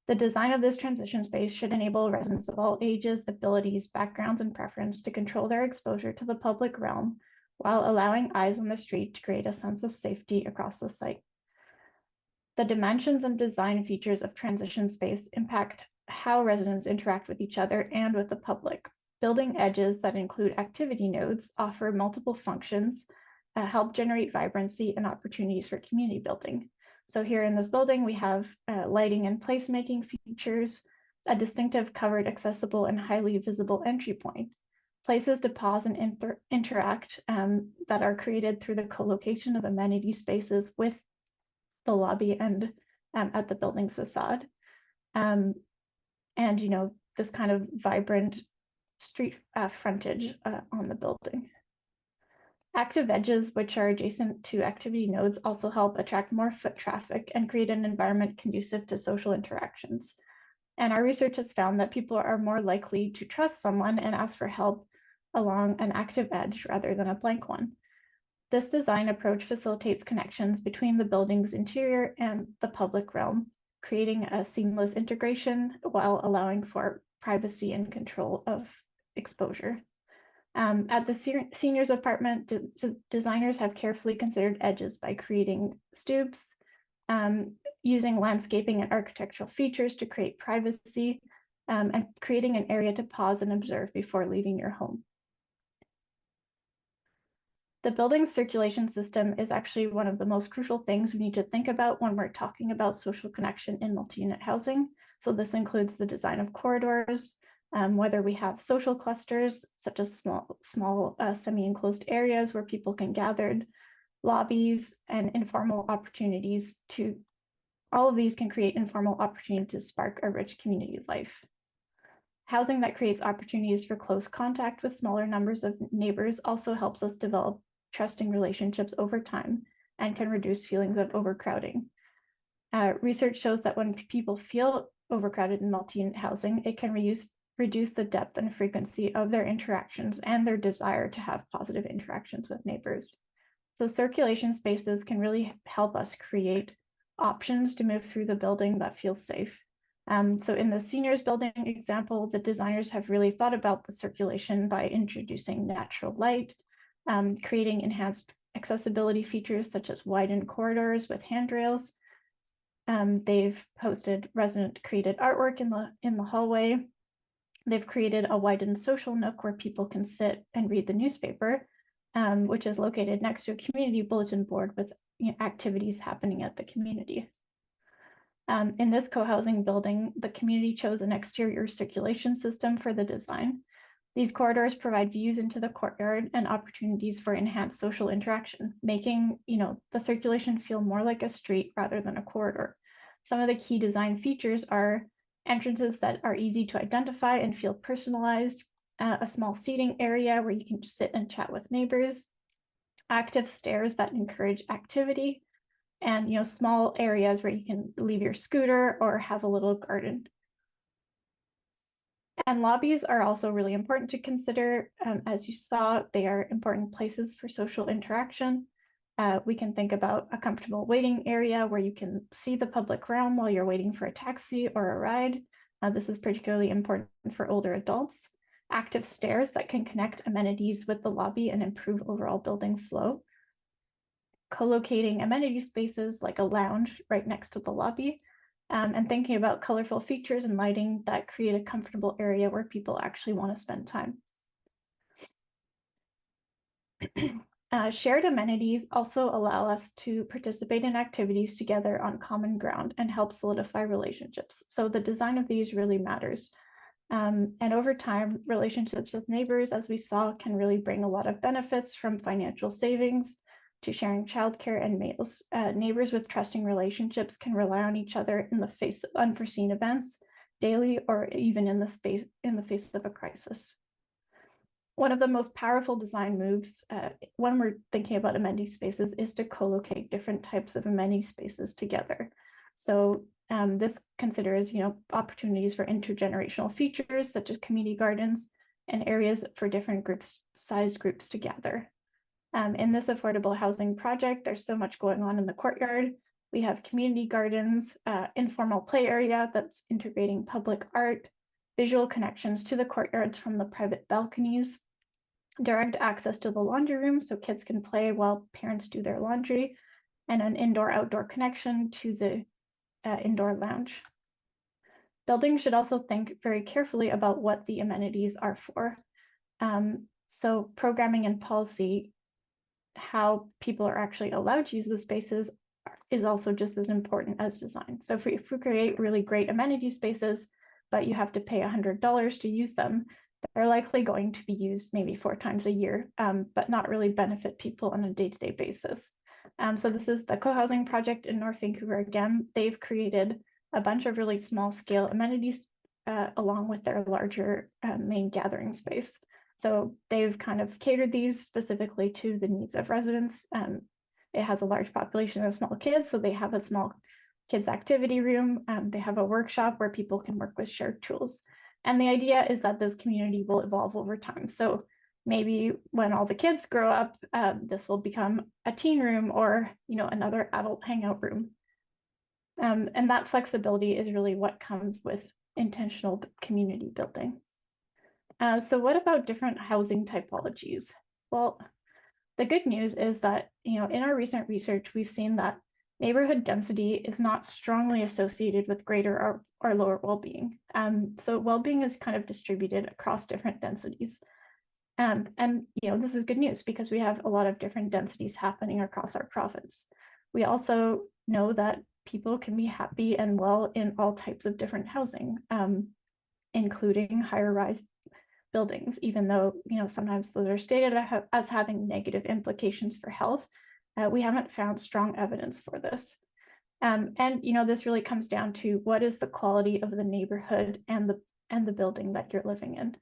The design of this transition space should enable residents of all ages, abilities, backgrounds, and preference to control their exposure to the public realm while allowing eyes on the street to create a sense of safety across the site. The dimensions and design features of transition space impact how residents interact with each other and with the public. Building edges that include activity nodes offer multiple functions, help generate vibrancy and opportunities for community building. So here in this building, we have lighting and placemaking features, a distinctive covered, accessible, and highly visible entry point, places to pause and interact that are created through the co-location of amenity spaces with the lobby and at the building's facade. And, this kind of vibrant street frontage on the building. Active edges, which are adjacent to activity nodes, also help attract more foot traffic and create an environment conducive to social interactions. And our research has found that people are more likely to trust someone and ask for help along an active edge rather than a blank one. This design approach facilitates connections between the building's interior and the public realm, creating a seamless integration while allowing for privacy and control of exposure. At the seniors apartment, designers have carefully considered edges by creating stoops, using landscaping and architectural features to create privacy, and creating an area to pause and observe before leaving your home. The building's circulation system is actually one of the most crucial things we need to think about when we're talking about social connection in multi-unit housing. So this includes the design of corridors, whether we have social clusters, such as small semi-enclosed areas where people can gather, lobbies, and informal opportunities all of these can create informal opportunities to spark a rich community life. Housing that creates opportunities for close contact with smaller numbers of neighbors also helps us develop trusting relationships over time and can reduce feelings of overcrowding. Research shows that when people feel overcrowded in multi-unit housing, it can reduce the depth and frequency of their interactions and their desire to have positive interactions with neighbors. So circulation spaces can really help us create options to move through the building that feels safe. So in the seniors building example, the designers have really thought about the circulation by introducing natural light, creating enhanced accessibility features such as widened corridors with handrails. They've posted resident created artwork in the hallway. They've created a widened social nook where people can sit and read the newspaper, which is located next to a community bulletin board with activities happening at the community. In this co-housing building, the community chose an exterior circulation system for the design. These corridors provide views into the courtyard and opportunities for enhanced social interaction, making the circulation feel more like a street rather than a corridor. Some of the key design features are entrances that are easy to identify and feel personalized, a small seating area where you can sit and chat with neighbors, active stairs that encourage activity, and small areas where you can leave your scooter or have a little garden. And lobbies are also really important to consider. As you saw, they are important places for social interaction. We can think about a comfortable waiting area where you can see the public realm while you're waiting for a taxi or a ride. This is particularly important for older adults. Active stairs that can connect amenities with the lobby and improve overall building flow. Co-locating amenity spaces like a lounge right next to the lobby, and thinking about colorful features and lighting that create a comfortable area where people actually want to spend time. Shared amenities also allow us to participate in activities together on common ground and help solidify relationships. So the design of these really matters. And over time, relationships with neighbors, as we saw, can really bring a lot of benefits, from financial savings to sharing childcare and meals. Neighbors with trusting relationships can rely on each other in the face of unforeseen events, daily or even in the face of a crisis. One of the most powerful design moves when we're thinking about amenity spaces is to co-locate different types of amenity spaces together. So this considers, opportunities for intergenerational features such as community gardens and areas for different sized groups to gather. In this affordable housing project, there's so much going on in the courtyard. We have community gardens, informal play area that's integrating public art, visual connections to the courtyards from the private balconies, direct access to the laundry room so kids can play while parents do their laundry, and an indoor-outdoor connection to the indoor lounge. Buildings should also think very carefully about what the amenities are for. So programming and policy, how people are actually allowed to use the spaces, is also just as important as design. So if we create really great amenity spaces, but you have to pay $100 to use them, they're likely going to be used maybe 4 times a year, but not really benefit people on a day-to-day basis. So this is the co-housing project in North Vancouver again. They've created a bunch of really small-scale amenities along with their larger main gathering space. So they've kind of catered these specifically to the needs of residents. It has a large population of small kids, so they have a small kids activity room. They have a workshop where people can work with shared tools. And the idea is that this community will evolve over time. So maybe when all the kids grow up, this will become a teen room or another adult hangout room. And that flexibility is really what comes with intentional community building. So what about different housing typologies? Well, the good news is that in our recent research, we've seen that neighborhood density is not strongly associated with greater or lower well-being. So well-being is kind of distributed across different densities. And this is good news because we have a lot of different densities happening across our province. We also know that people can be happy and well in all types of different housing, including higher rise buildings, even though sometimes those are stated as having negative implications for health. We haven't found strong evidence for this. And this really comes down to what is the quality of the neighborhood and the building that you're living in.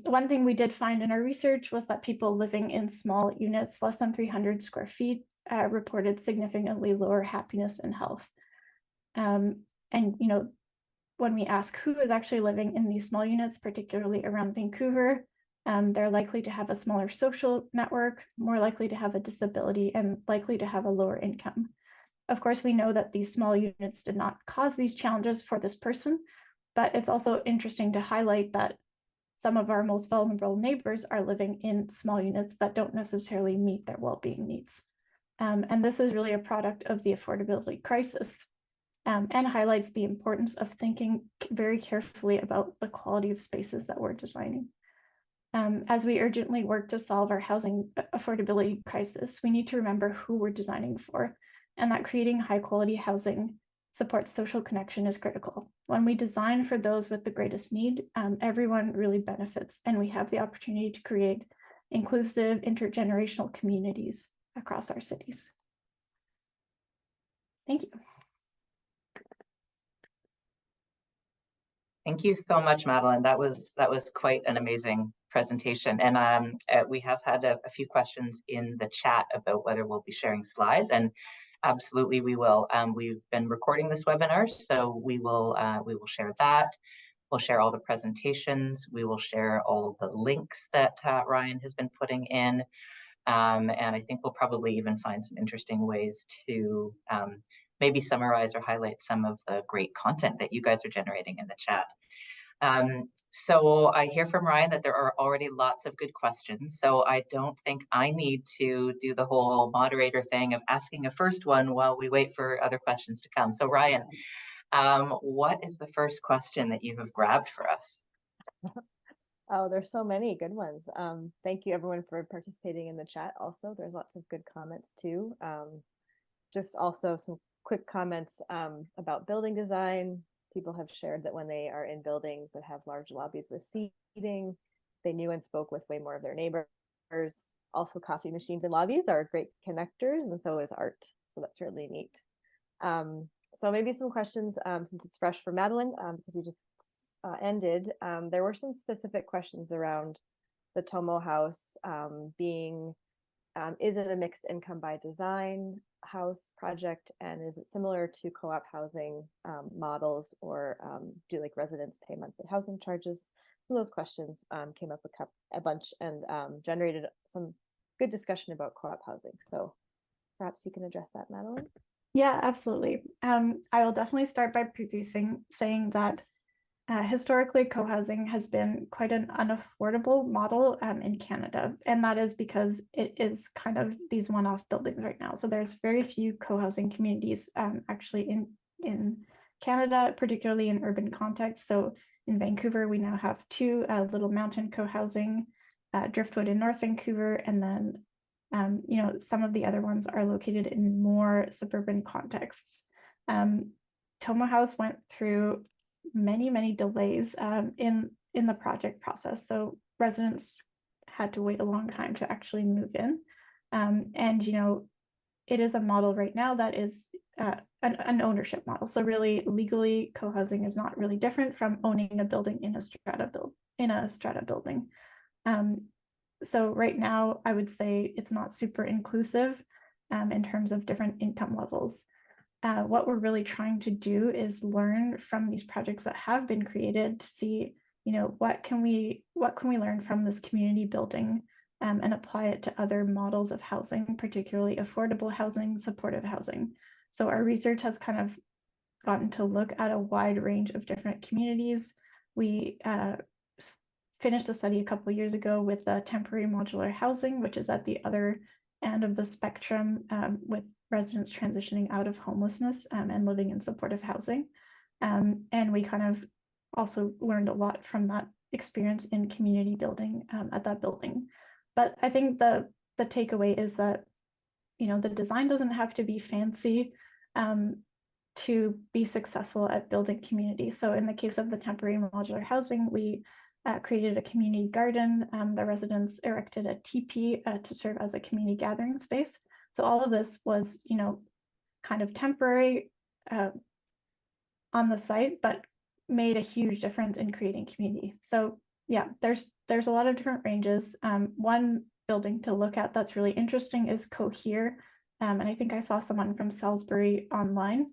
One thing we did find in our research was that people living in small units, less than 300 square feet, reported significantly lower happiness and health. And, you know, when we ask who is actually living in these small units, particularly around Vancouver, they're likely to have a smaller social network, more likely to have a disability, and likely to have a lower income. Of course, we know that these small units did not cause these challenges for this person, but it's also interesting to highlight that some of our most vulnerable neighbors are living in small units that don't necessarily meet their well-being needs. And this is really a product of the affordability crisis, and highlights the importance of thinking very carefully about the quality of spaces that we're designing. As we urgently work to solve our housing affordability crisis, we need to remember who we're designing for, and that creating high quality housing supports social connection is critical. When we design for those with the greatest need, everyone really benefits, and we have the opportunity to create inclusive intergenerational communities across our cities. Thank you.
Thank you so much, Madeline. That was quite an amazing presentation. And we have had a few questions in the chat about whether we'll be sharing slides, and absolutely we will. We've been recording this webinar, so we will share that. We'll share all the presentations. We will share all the links that Ryan has been putting in. And I think we'll probably even find some interesting ways to maybe summarize or highlight some of the great content that you guys are generating in the chat. So I hear from Ryan that there are already lots of good questions, so I don't think I need to do the whole moderator thing of asking a first one while we wait for other questions to come. So Ryan, what is the first question that you have grabbed for us?
Oh, there's so many good ones. Thank you everyone for participating in the chat. Also, there's lots of good comments too. Just also some quick comments about building design. People have shared that when they are in buildings that have large lobbies with seating, they knew and spoke with way more of their neighbors. Also, coffee machines in lobbies are great connectors, and so is art. So that's really neat. So maybe some questions, since it's fresh for Madeline, because you just ended. There were some specific questions around the Tomo house being, is it a mixed income by design house project, and is it similar to co-op housing models, or do like residents pay monthly housing charges? So those questions came up a bunch and generated some good discussion about co-op housing. So perhaps you can address that, Madeline.
Yeah, absolutely. I will definitely start by saying that historically, co-housing has been quite an unaffordable model in Canada, and that is because it is kind of these one-off buildings right now. So there's very few co-housing communities actually in Canada, particularly in urban context. So in Vancouver, we now have two, Little Mountain co-housing, Driftwood in North Vancouver, and then you know, some of the other ones are located in more suburban contexts. Tomo House went through many delays in the project process. So residents had to wait a long time to actually move in. And, you know, it is a model right now that is an ownership model. So really legally, co-housing is not really different from owning a building in a strata building. So right now, I would say it's not super inclusive in terms of different income levels. What we're really trying to do is learn from these projects that have been created to see, you know, what can we learn from this community building and apply it to other models of housing, particularly affordable housing, supportive housing. So our research has kind of gotten to look at a wide range of different communities. We finished a study a couple of years ago with temporary modular housing, which is at the other end of the spectrum, with residents transitioning out of homelessness and living in supportive housing. And we kind of also learned a lot from that experience in community building at that building. But I think the takeaway is that, you know, the design doesn't have to be fancy to be successful at building community. So in the case of the temporary modular housing, we created a community garden. The residents erected a teepee to serve as a community gathering space. So all of this was, you know, kind of temporary on the site, but made a huge difference in creating community. So yeah, there's a lot of different ranges. One building to look at that's really interesting is Cohere. And I think I saw someone from Salisbury online.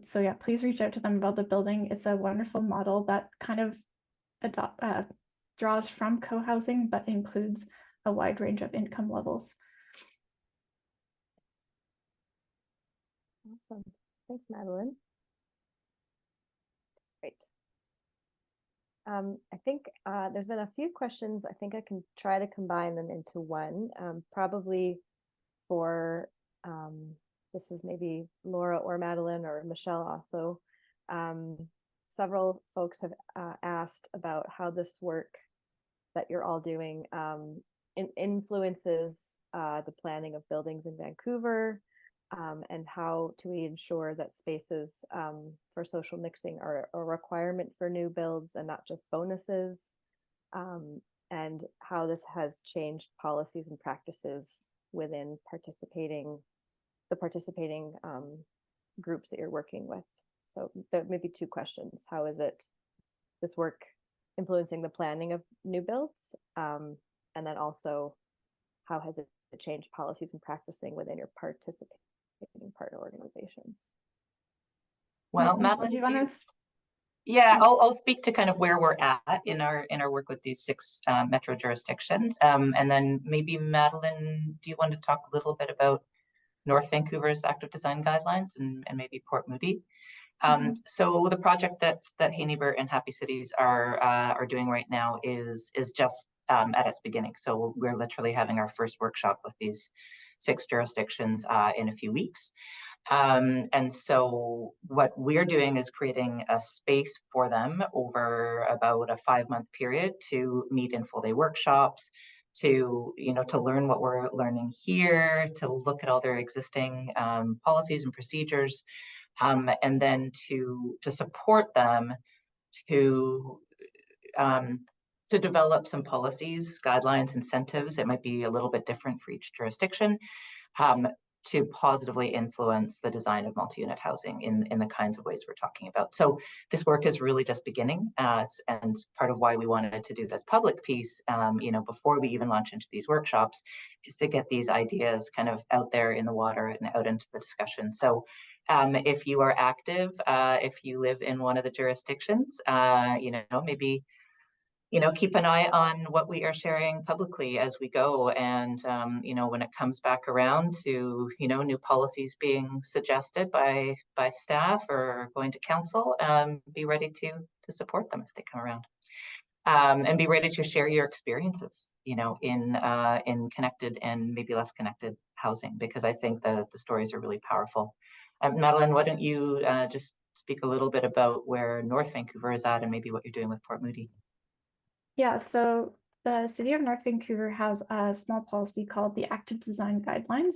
So yeah, please reach out to them about the building. It's a wonderful model that kind of draws from co-housing, but includes a wide range of income levels.
Awesome. Thanks, Madeline. Great. I think there's been a few questions. I think I can try to combine them into one, probably for, this is maybe Laura or Madeline or Michelle also. Several folks have asked about how this work that you're all doing influences the planning of buildings in Vancouver, and how do we ensure that spaces for social mixing are a requirement for new builds and not just bonuses, and how this has changed policies and practices within the participating groups that you're working with. So there may be two questions. How is this work influencing the planning of new builds? And then also, how has it changed policies and practicing within your participating partner organizations?
Well, Madeline, yeah, I'll speak to kind of where we're at in our work with these 6 metro jurisdictions. And then maybe Madeline, do you want to talk a little bit about North Vancouver's active design guidelines and maybe Port Moody? So the project that Hey Neighbour and Happy Cities are doing right now is just at its beginning. So we're literally having our first workshop with these 6 jurisdictions in a few weeks. And so what we're doing is creating a space for them over about a 5-month period to meet in full day workshops, to learn what we're learning here, to look at all their existing policies and procedures, and then to support them to develop some policies, guidelines, incentives. It might be a little bit different for each jurisdiction, to positively influence the design of multi-unit housing in the kinds of ways we're talking about. So this work is really just beginning, and part of why we wanted to do this public piece, before we even launch into these workshops, is to get these ideas kind of out there in the water and out into the discussion. So if you are active, if you live in one of the jurisdictions, maybe keep an eye on what we are sharing publicly as we go. And, when it comes back around to, new policies being suggested by staff or going to council, be ready to support them if they come around. And be ready to share your experiences, in connected and maybe less connected housing, because I think the stories are really powerful. Madeline, why don't you just speak a little bit about where North Vancouver is at and maybe what you're doing with Port Moody?
Yeah, so the City of North Vancouver has a small policy called the Active Design Guidelines,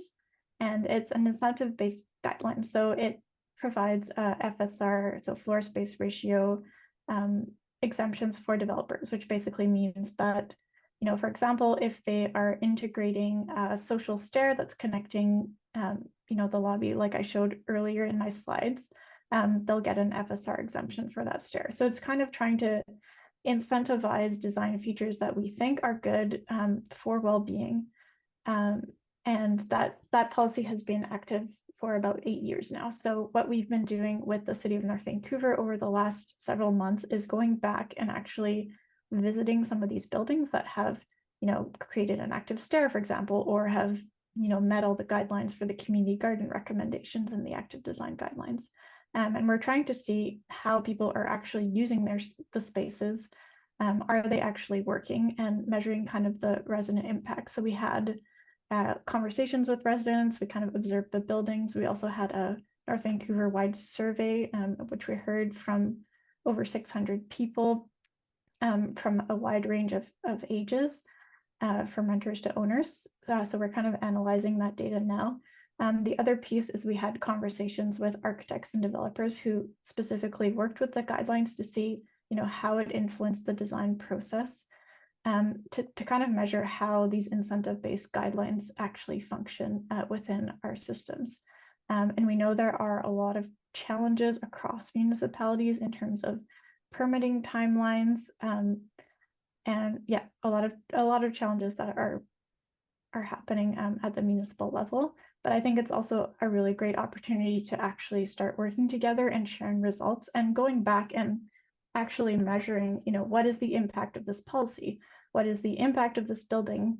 and it's an incentive-based guideline. So it provides FSR, so floor space ratio exemptions for developers, which basically means that, for example, if they are integrating a social stair that's connecting, the lobby, like I showed earlier in my slides, they'll get an FSR exemption for that stair. So it's kind of trying to incentivize design features that we think are good for well-being. And that policy has been active for about 8 years now. So what we've been doing with the City of North Vancouver over the last several months is going back and actually visiting some of these buildings that have, created an active stair, for example, or have, met all the guidelines for the community garden recommendations and the active design guidelines. And we're trying to see how people are actually using the spaces. Are they actually working, and measuring kind of the resident impact. So we had conversations with residents, we kind of observed the buildings. We also had a North Vancouver wide survey, which we heard from over 600 people from a wide range of ages, from renters to owners. So we're kind of analyzing that data now. The other piece is we had conversations with architects and developers who specifically worked with the guidelines to see, how it influenced the design process, to kind of measure how these incentive-based guidelines actually function within our systems. And we know there are a lot of challenges across municipalities in terms of permitting timelines, and yeah, a lot of challenges that are happening at the municipal level. but I think it's also a really great opportunity to actually start working together and sharing results and going back and actually measuring, what is the impact of this policy? What is the impact of this building?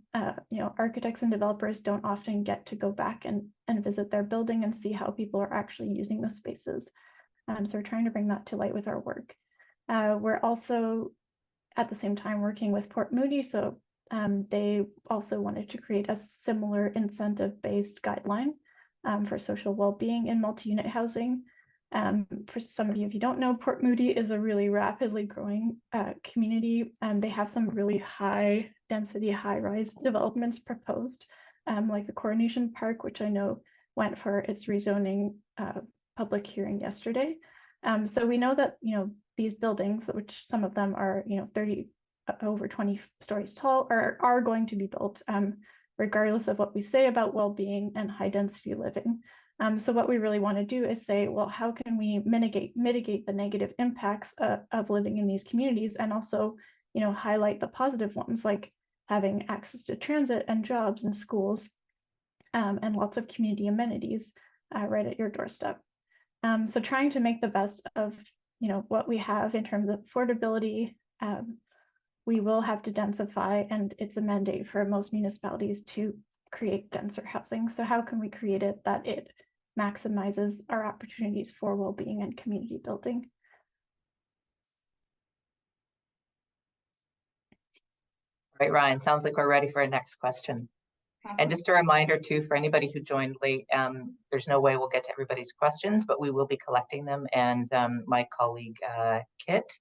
Architects and developers don't often get to go back and visit their building and see how people are actually using the spaces. So we're trying to bring that to light with our work. We're also at the same time working with Port Moody. So they also wanted to create a similar incentive-based guideline for social well-being in multi-unit housing. For some of you, if you don't know, Port Moody is a really rapidly growing community, and they have some really high density, high-rise developments proposed, like the Coronation Park, which I know went for its rezoning public hearing yesterday. So we know that, these buildings, which some of them are, 30 over 20 stories tall, are going to be built, regardless of what we say about well-being and high density living. So what we really want to do is say, well, how can we mitigate the negative impacts of living in these communities, and also, highlight the positive ones, like having access to transit and jobs and schools, and lots of community amenities right at your doorstep. So trying to make the best of, what we have in terms of affordability. We will have to densify, and it's a mandate for most municipalities to create denser housing. So how can we create it that it maximizes our opportunities for well-being and community building?
Right, Ryan, sounds like we're ready for our next question. And just a reminder too, for anybody who joined late, there's no way we'll get to everybody's questions, but we will be collecting them. And my colleague, Kit,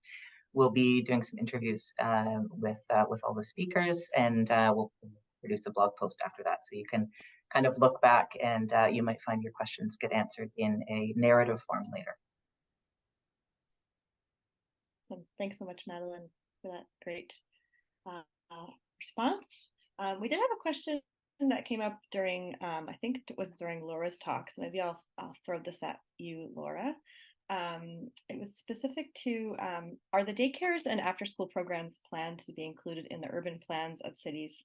will be doing some interviews with all the speakers, and we'll produce a blog post after that. So you can kind of look back, and you might find your questions get answered in a narrative form later.
So thanks so much, Madeline, for that great response. We did have a question that came up during, I think it was during Laura's talk, so maybe I'll throw this at you, Laura. It was specific to, are the daycares and after-school programs planned to be included in the urban plans of cities,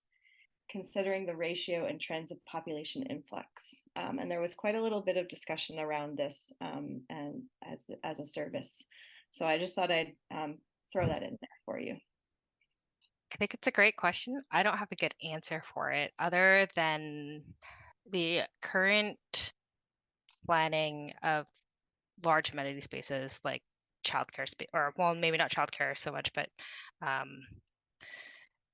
considering the ratio and trends of population influx? And there was quite a little bit of discussion around this, and as a service. So I just thought I'd throw that in there for you.
I think it's a great question. I don't have a good answer for it, other than the current planning of large amenity spaces like childcare space, or well, maybe not childcare so much, but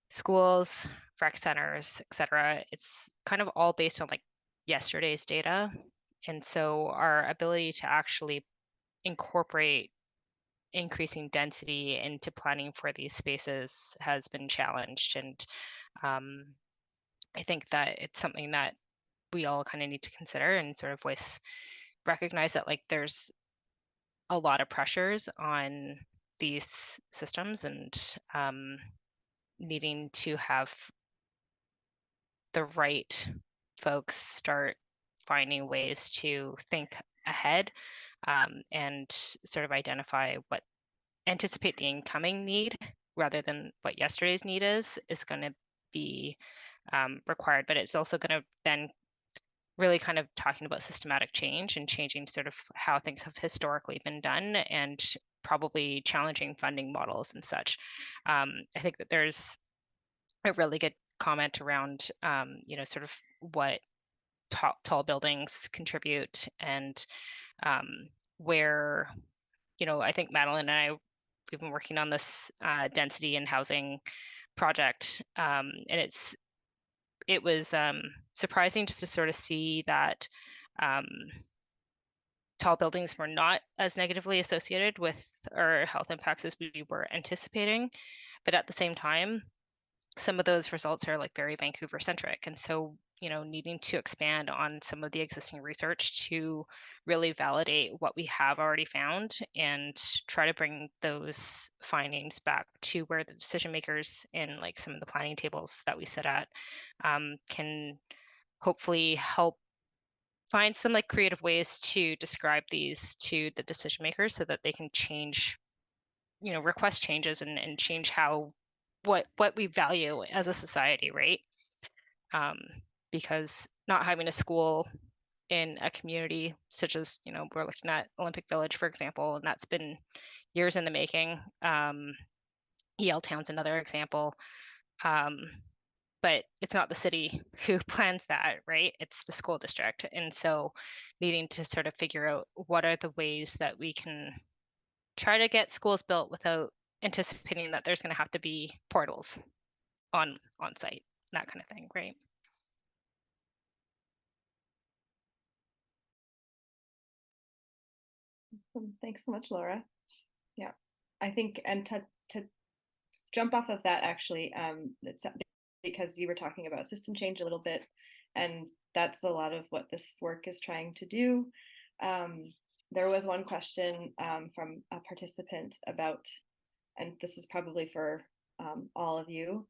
schools, rec centers, etc. It's kind of all based on like yesterday's data. And so our ability to actually incorporate increasing density into planning for these spaces has been challenged. And I think that it's something that we all kind of need to consider and sort of recognize that like there's a lot of pressures on these systems, and needing to have the right folks start finding ways to think ahead, and sort of anticipate the incoming need rather than what yesterday's need is going to be required. But it's also going to then really kind of talking about systematic change and changing sort of how things have historically been done, and probably challenging funding models and such. I think that there's a really good comment around, sort of what tall buildings contribute, and where, I think Madeline and I, we've been working on this density and housing project, and it was surprising just to sort of see that tall buildings were not as negatively associated with our health impacts as we were anticipating. But at the same time, some of those results are like very Vancouver centric. And so, needing to expand on some of the existing research to really validate what we have already found and try to bring those findings back to where the decision makers in like some of the planning tables that we sit at can hopefully help find some like creative ways to describe these to the decision makers so that they can change, request changes and change what we value as a society, right? Because not having a school in a community such as, we're looking at Olympic Village, for example, and that's been years in the making. EL Town's another example. But it's not the city who plans that, right? It's the school district. And so needing to sort of figure out what are the ways that we can try to get schools built without anticipating that there's going to have to be portals on site, that kind of thing, right?
Thanks so much, Laura. Yeah, I think, and to jump off of that, actually, it's because you were talking about system change a little bit, and that's a lot of what this work is trying to do. There was one question from a participant about, and this is probably for all of you,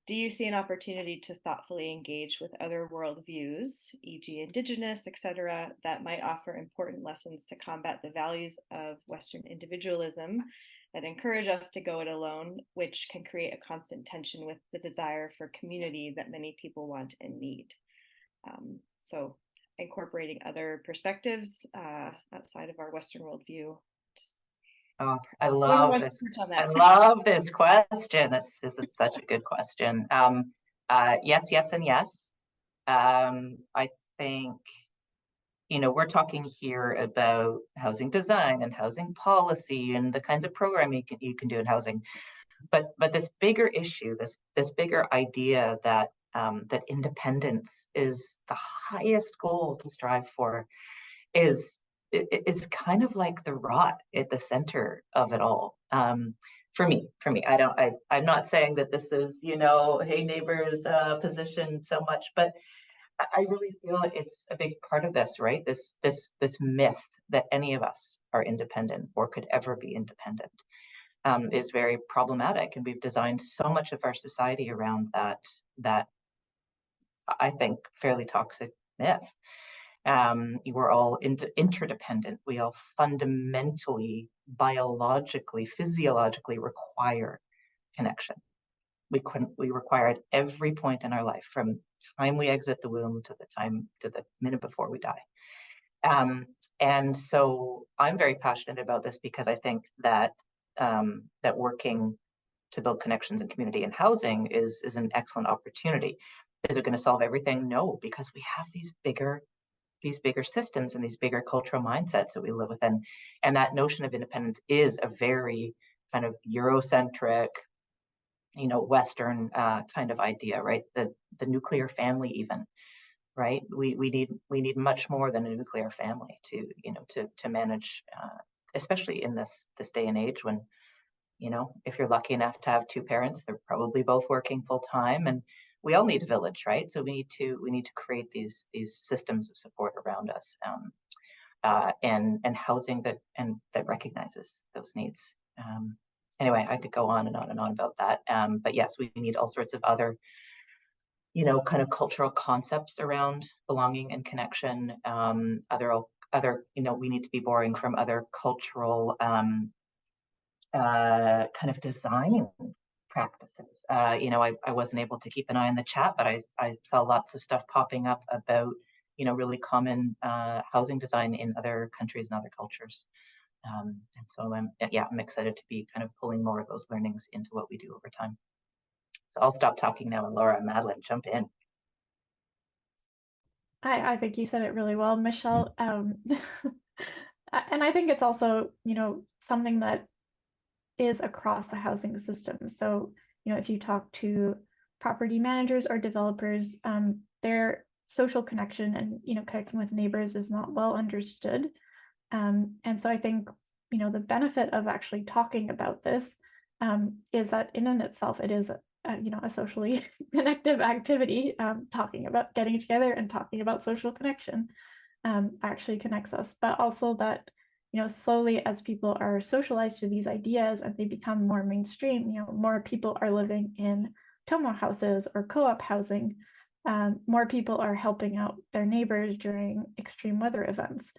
do you see an opportunity to thoughtfully engage with other worldviews, e.g. Indigenous, etc., that might offer important lessons to combat the values of Western individualism that encourage us to go it alone, which can create a constant tension with the desire for community that many people want and need? So incorporating other perspectives outside of our Western worldview.
Oh, I love this. I love this question. This is such a good question. Yes, yes, and yes. I think, we're talking here about housing design and housing policy and the kinds of programming you can do in housing. But this bigger issue, this bigger idea that that independence is the highest goal to strive for is kind of like the rot at the center of it all. For me, I'm not saying that this is, Hey Neighbours position so much, but I really feel it's a big part of this, right? This myth that any of us are independent or could ever be independent is very problematic, and we've designed so much of our society around that I think fairly toxic myth. We're all interdependent. We all fundamentally, biologically, physiologically require connection. We require at every point in our life, from time we exit the womb to the minute before we die. And so I'm very passionate about this because I think that that working to build connections in community and housing is an excellent opportunity. Is it going to solve everything? No, because we have these bigger systems and these bigger cultural mindsets that we live within. And that notion of independence is a very kind of Eurocentric, Western kind of idea, right? The nuclear family, even, right? We need much more than a nuclear family to manage, especially in this day and age when, if you're lucky enough to have two parents, they're probably both working full time, and we all need a village, right? So we need to create these systems of support around us, and housing that recognizes those needs. Anyway, I could go on and on and on about that. But yes, we need all sorts of other, kind of cultural concepts around belonging and connection. Other, we need to be borrowing from other cultural kind of design practices. I wasn't able to keep an eye on the chat, but I saw lots of stuff popping up about, really common housing design in other countries and other cultures. And so I'm excited to be kind of pulling more of those learnings into what we do over time. So I'll stop talking now, and Laura and Madeline, jump in.
I think you said it really well, Michelle. And I think it's also, something that is across the housing system. So, if you talk to property managers or developers, their social connection and, connecting with neighbors is not well understood. And so I think, the benefit of actually talking about this is that in and itself, it is a socially connective activity. Talking about getting together and talking about social connection actually connects us, but also that, slowly as people are socialized to these ideas and they become more mainstream, more people are living in Tomo houses or co-op housing. More people are helping out their neighbors during extreme weather events.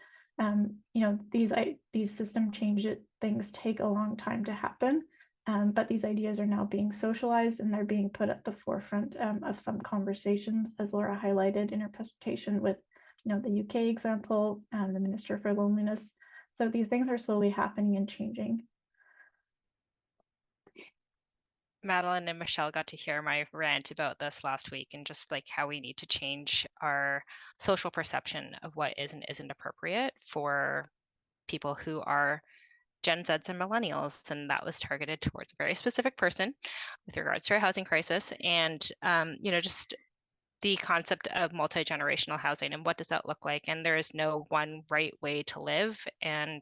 These system change things take a long time to happen, but these ideas are now being socialized and they're being put at the forefront of some conversations, as Laura highlighted in her presentation, with the UK example, the Minister for Loneliness. So these things are slowly happening and changing.
Madeline and Michelle got to hear my rant about this last week, and just like how we need to change our social perception of what is and isn't appropriate for people who are Gen Zs and millennials. And that was targeted towards a very specific person with regards to our housing crisis. And, just the concept of multi-generational housing and what does that look like? And there is no one right way to live. And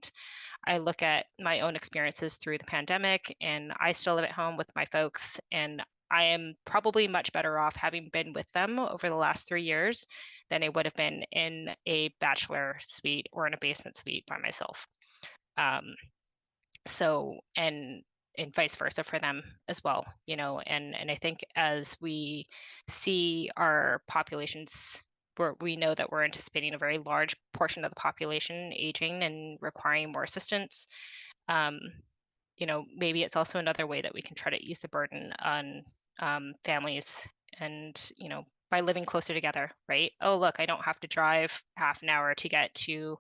I look at my own experiences through the pandemic, and I still live at home with my folks, and I am probably much better off having been with them over the last 3 years than I would have been in a bachelor suite or in a basement suite by myself. And vice versa for them as well, and I think as we see our populations, we know that we're anticipating a very large portion of the population aging and requiring more assistance. Maybe it's also another way that we can try to ease the burden on families, and by living closer together, right? Oh, look, I don't have to drive half an hour to get to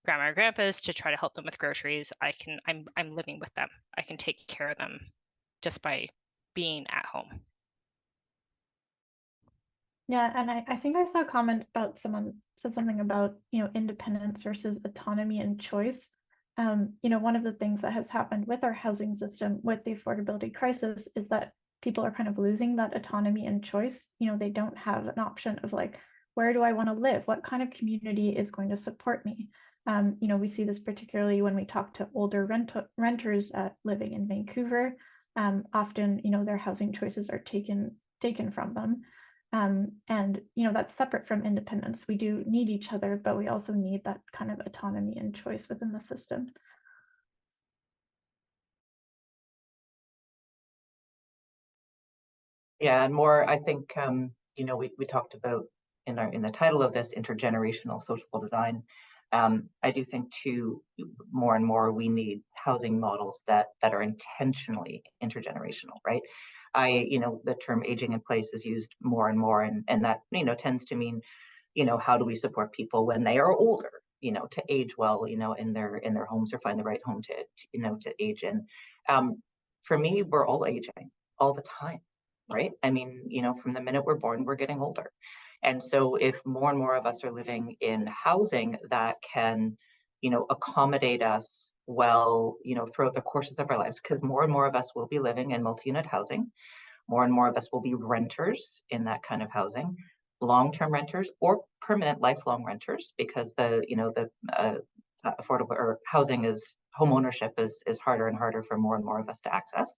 grandma or grandpa's to try to help them with groceries. I'm living with them. I can take care of them just by being at home.
Yeah, and I think I saw a comment about someone said something about, independence versus autonomy and choice. One of the things that has happened with our housing system, with the affordability crisis, is that people are kind of losing that autonomy and choice. They don't have an option of like, where do I want to live? What kind of community is going to support me? We see this particularly when we talk to older renters living in Vancouver. Often, their housing choices are taken from them. And that's separate from independence. We do need each other, but we also need that kind of autonomy and choice within the system.
Yeah, and more, I think, we talked about in the title of this, intergenerational social design. I do think too, more and more we need housing models that are intentionally intergenerational, right? The term aging in place is used more and more, and that, tends to mean, how do we support people when they are older, to age well, in their homes, or find the right home to age in. For me, we're all aging all the time, right? I mean, from the minute we're born, we're getting older. And so if more and more of us are living in housing that can, accommodate us well, throughout the courses of our lives, because more and more of us will be living in multi-unit housing, more and more of us will be renters in that kind of housing, long-term renters or permanent lifelong renters, because the affordable or housing is home ownership is harder and harder for more and more of us to access.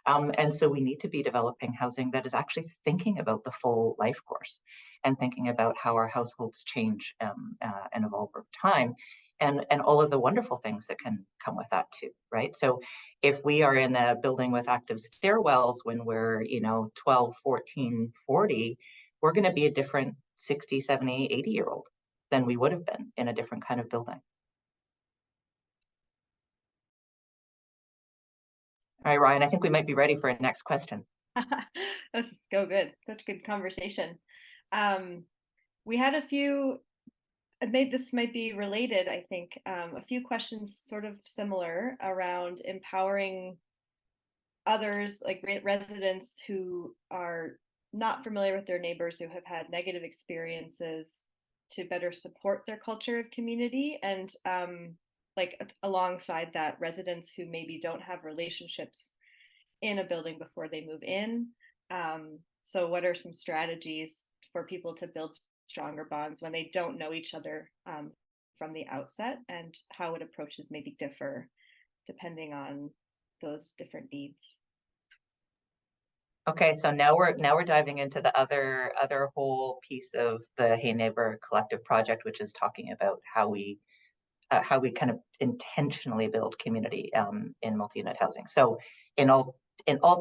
And so we need to be developing housing that is actually thinking about the full life course and thinking about how our households change and evolve over time, and all of the wonderful things that can come with that too, right? So if we are in a building with active stairwells when we're, 12, 14, 40, we're going to be a different 60, 70, 80-year-old than we would have been in a different kind of building. All right, Ryan, I think we might be ready for a next question.
Let's go. Good. Such good conversation. We had a few, this might be related, I think, a few questions sort of similar around empowering others, like residents who are not familiar with their neighbors, who have had negative experiences, to better support their culture of community, and like alongside that, residents who maybe don't have relationships in a building before they move in. So what are some strategies for people to build stronger bonds when they don't know each other from the outset, and how would approaches maybe differ depending on those different needs?
Okay, so now we're diving into the other whole piece of the Hey Neighbour collective project, which is talking about how we kind of intentionally build community in multi-unit housing. So in all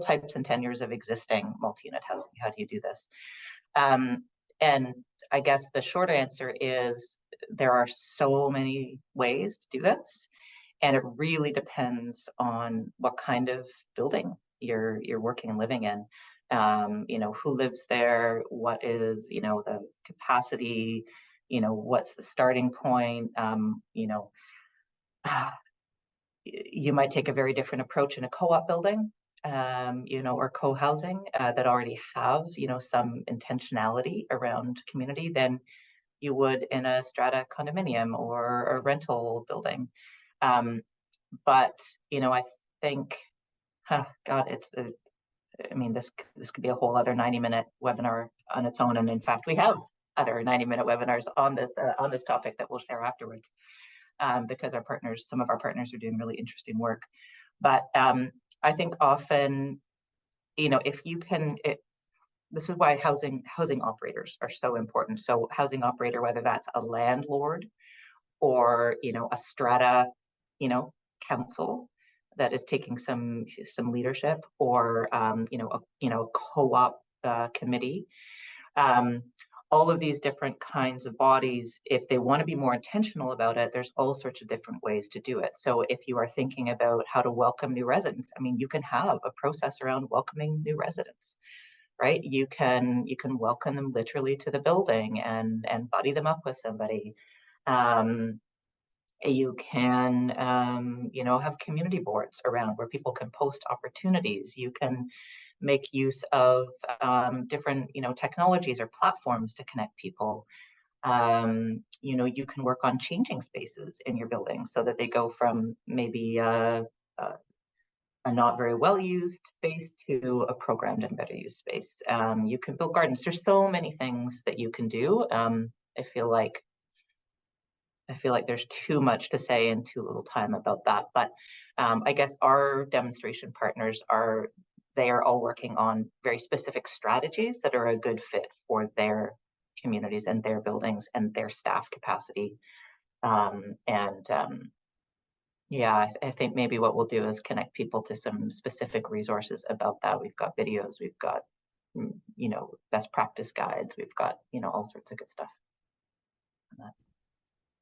types and tenures of existing multi-unit housing, how do you do this? And I guess the short answer is there are so many ways to do this, and it really depends on what kind of building you're working and living in. Who lives there, what is, the capacity, you know, what's the starting point? You know, you might take a very different approach in a co-op building, you know, or co-housing that already have, you know, some intentionality around community than you would in a strata condominium or a rental building. But, you know, I think, God, I mean, this could be a whole other 90-minute webinar on its own. And in fact, we have other 90-minute webinars on this topic that we'll share afterwards, because some of our partners are doing really interesting work. But I think often, you know, if you can, this is why housing operators are so important. So housing operator, whether that's a landlord or, you know, a strata, you know, council that is taking some leadership, or you know, co-op committee, all of these different kinds of bodies, if they want to be more intentional about it, there's all sorts of different ways to do it. So if you are thinking about how to welcome new residents, I mean, you can have a process around welcoming new residents, right? You can welcome them literally to the building and buddy them up with somebody. You can, you know, have community boards around where people can post opportunities. You can make use of different, you know, technologies or platforms to connect people. You know, you can work on changing spaces in your building so that they go from maybe a not very well used space to a programmed and better used space. You can build gardens. There's so many things that you can do. I feel like there's too much to say in too little time about that. But I guess our demonstration partners are all working on very specific strategies that are a good fit for their communities and their buildings and their staff capacity. Yeah, I think maybe what we'll do is connect people to some specific resources about that. We've got videos, we've got, you know, best practice guides, we've got, you know, all sorts of good stuff.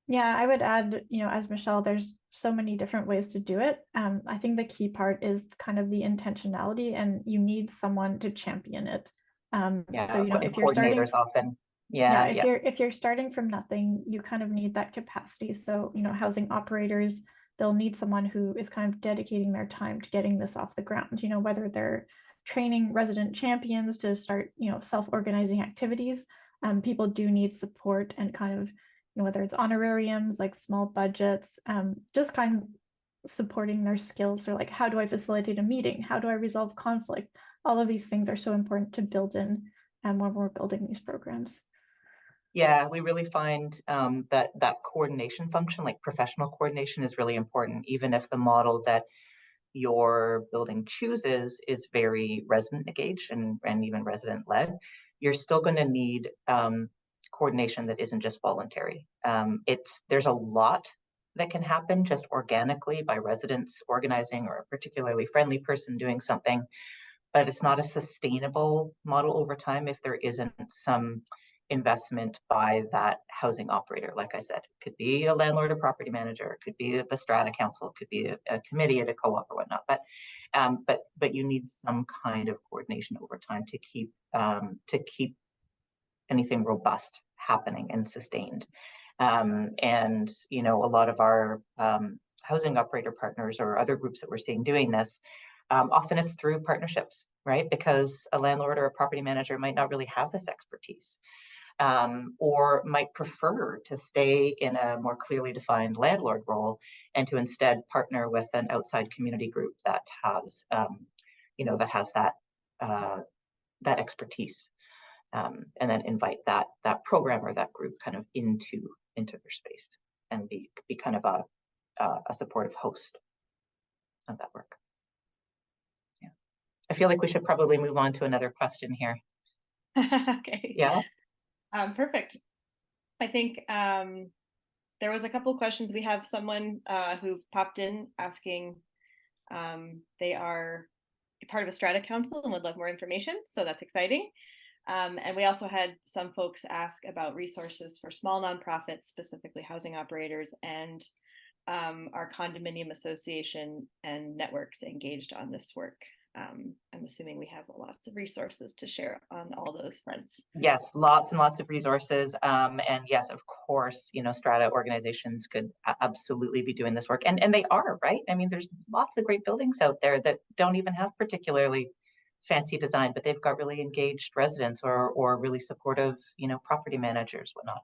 Yeah, I would add, you know, as Michelle, there's so many different ways to do it. I think the key part is kind of the intentionality, and you need someone to champion it.
Yeah,
so, you know, if you're starting
often.
if you're starting from nothing, you kind of need that capacity. So, you know, housing operators, they'll need someone who is kind of dedicating their time to getting this off the ground, you know, whether they're training resident champions to start, you know, self-organizing activities. People do need support and kind of, you know, whether it's honorariums, like small budgets, just kind of supporting their skills. So like, how do I facilitate a meeting? How do I resolve conflict? All of these things are so important to build in when we're building these programs.
Yeah, we really find that coordination function, like professional coordination, is really important, even if the model that your building chooses is very resident engaged and even resident led. You're still going to need coordination that isn't just voluntary. There's a lot that can happen just organically by residents organizing or a particularly friendly person doing something, but it's not a sustainable model over time if there isn't some investment by that housing operator. Like I said, it could be a landlord or property manager, it could be the strata council, it could be a committee at a co-op or whatnot. But you need some kind of coordination over time to keep anything robust happening and sustained. And you know, a lot of our housing operator partners or other groups that we're seeing doing this, often it's through partnerships, right? Because a landlord or a property manager might not really have this expertise, or might prefer to stay in a more clearly defined landlord role and to instead partner with an outside community group that has, you know, that has that expertise, and then invite that program or that group kind of into their space and be kind of a supportive host of that work. Yeah, I feel like we should probably move on to another question here.
Okay.
Yeah.
Perfect. I think there was a couple of questions. We have someone who popped in asking, they are part of a strata council and would love more information. So that's exciting. And we also had some folks ask about resources for small nonprofits, specifically housing operators, and our condominium association and networks engaged on this work. I'm assuming we have lots of resources to share on all those fronts.
Yes, lots and lots of resources. And yes, of course, strata organizations could absolutely be doing this work. And they are, right? I mean, there's lots of great buildings out there that don't even have particularly fancy design, but they've got really engaged residents or really supportive, property managers, whatnot.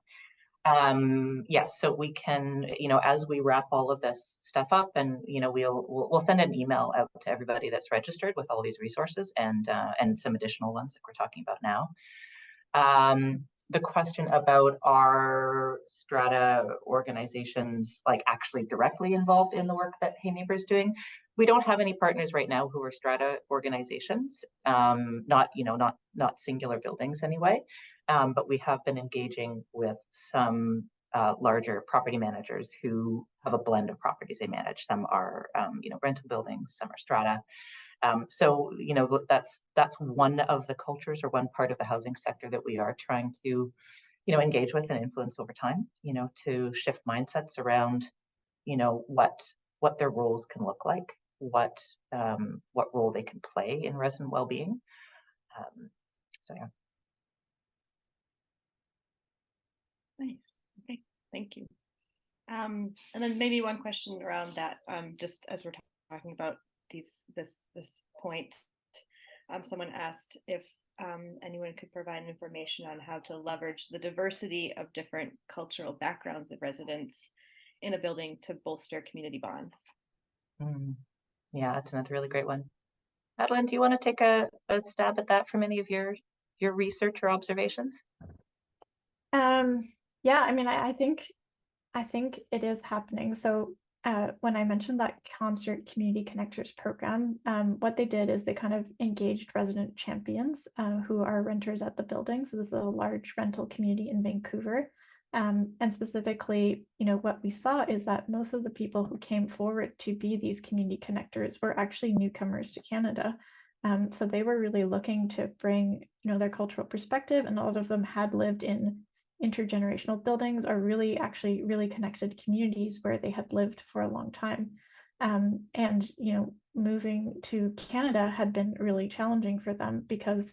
Yes, so we can, as we wrap all of this stuff up, and we'll send an email out to everybody that's registered with all these resources and some additional ones that we're talking about now. The question about are strata organizations like actually directly involved in the work that Hey Neighbour is doing? We don't have any partners right now who are strata organizations, not singular buildings anyway. But we have been engaging with some larger property managers who have a blend of properties they manage. Some are, rental buildings, some are strata. So, that's one of the cultures or one part of the housing sector that we are trying to, engage with and influence over time, to shift mindsets around, what their roles can look like, what role they can play in resident well-being. So yeah.
Nice. Okay, thank you. And then maybe one question around that, just as we're talking about this point, someone asked if anyone could provide information on how to leverage the diversity of different cultural backgrounds of residents in a building to bolster community bonds.
Yeah, that's another really great one. Madeline, do you want to take a stab at that from any of your research or observations?
Yeah, I mean, I think it is happening. So when I mentioned that Concert Community Connectors program, what they did is they kind of engaged resident champions who are renters at the building. So this is a large rental community in Vancouver. And specifically, what we saw is that most of the people who came forward to be these community connectors were actually newcomers to Canada. So they were really looking to bring, their cultural perspective, and a lot of them had lived in intergenerational buildings or really connected communities where they had lived for a long time. And moving to Canada had been really challenging for them because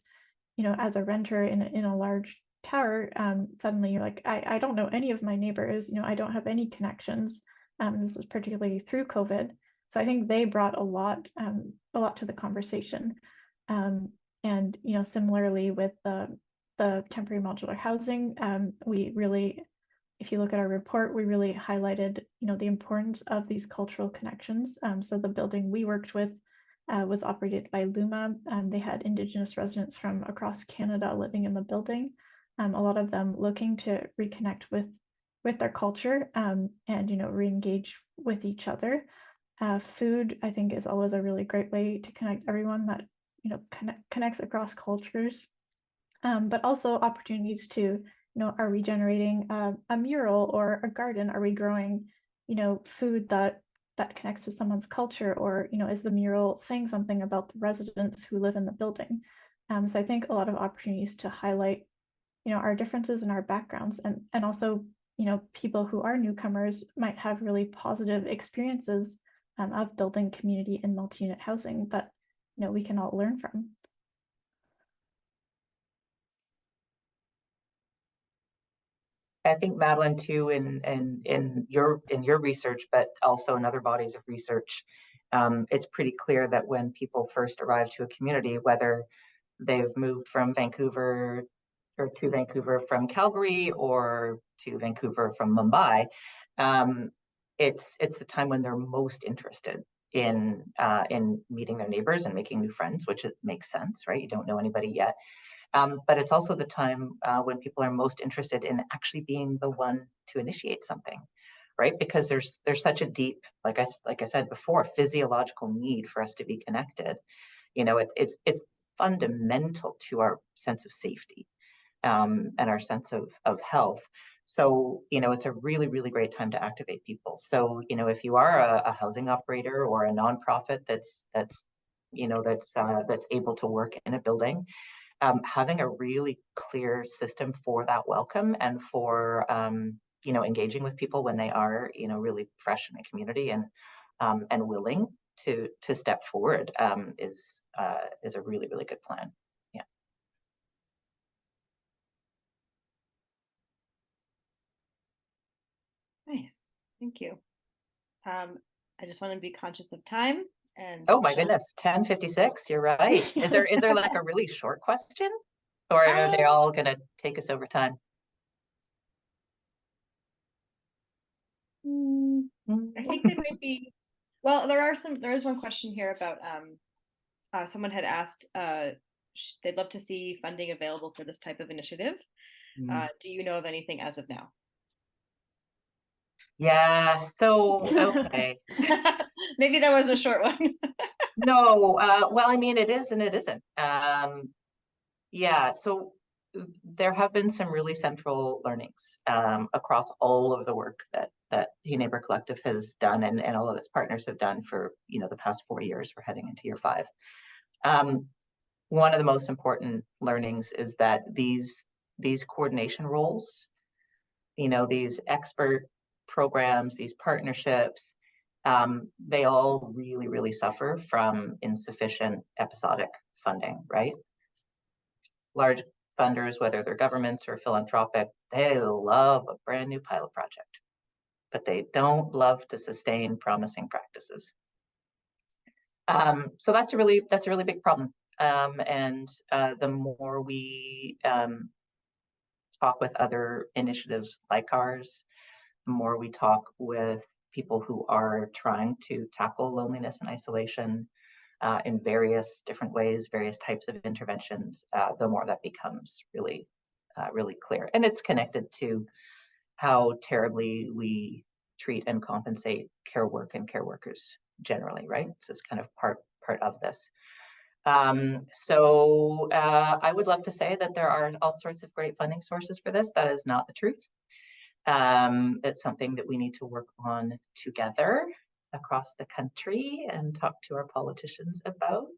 as a renter in a large tower, suddenly you're like, I don't know any of my neighbors, I don't have any connections. This was particularly through COVID. So I think they brought a lot to the conversation. And similarly with the temporary modular housing, we really, if you look at our report, we really highlighted, the importance of these cultural connections. So the building we worked with was operated by Luma. They had Indigenous residents from across Canada living in the building. A lot of them looking to reconnect with their culture and re-engage with each other. Food, I think, is always a really great way to connect everyone that connects across cultures. But also opportunities to, are we generating a mural or a garden? Are we growing, food that connects to someone's culture? Or, is the mural saying something about the residents who live in the building? So I think a lot of opportunities to highlight, our differences in our backgrounds, and also, people who are newcomers might have really positive experiences of building community in multi-unit housing that, we can all learn from.
I think, Madeline, too, in your research, but also in other bodies of research, it's pretty clear that when people first arrive to a community, whether they've moved from Vancouver or to Vancouver from Calgary or to Vancouver from Mumbai, it's the time when they're most interested in meeting their neighbors and making new friends, which makes sense, right? You don't know anybody yet. But it's also the time when people are most interested in actually being the one to initiate something, right? Because there's such a deep, like I said before, physiological need for us to be connected. It's fundamental to our sense of safety and our sense of health. So, it's a really, really great time to activate people. So, if you are a housing operator or a nonprofit that's able to work in a building, having a really clear system for that welcome and for engaging with people when they are really fresh in the community and willing to step forward is a really, really good plan. Yeah.
Nice, thank you. I just want to be conscious of time. And
oh my goodness, 10:56. You're right. Is there like a really short question, or are they all gonna take us over time?
I think they might be. Well, there is one question here about someone had asked they'd love to see funding available for this type of initiative. Do you know of anything as of now?
Yeah, so okay.
Maybe that was a short one.
No, well, I mean, it is and it isn't. Yeah, so there have been some really central learnings across all of the work that Neighbour Collective has done, and all of its partners have done for the past 4 years. We're heading into year 5. One of the most important learnings is that these coordination roles, these expert programs, these partnerships, they all really, really suffer from insufficient episodic funding, right? Large funders, whether they're governments or philanthropic, they love a brand new pilot project, but they don't love to sustain promising practices. So that's a really big problem. And the more we talk with other initiatives like ours, the more we talk with people who are trying to tackle loneliness and isolation in various different ways, various types of interventions, the more that becomes really, really clear. And it's connected to how terribly we treat and compensate care work and care workers generally, right? So it's kind of part of this. So I would love to say that there are all sorts of great funding sources for this. That is not the truth. It's something that we need to work on together across the country and talk to our politicians about,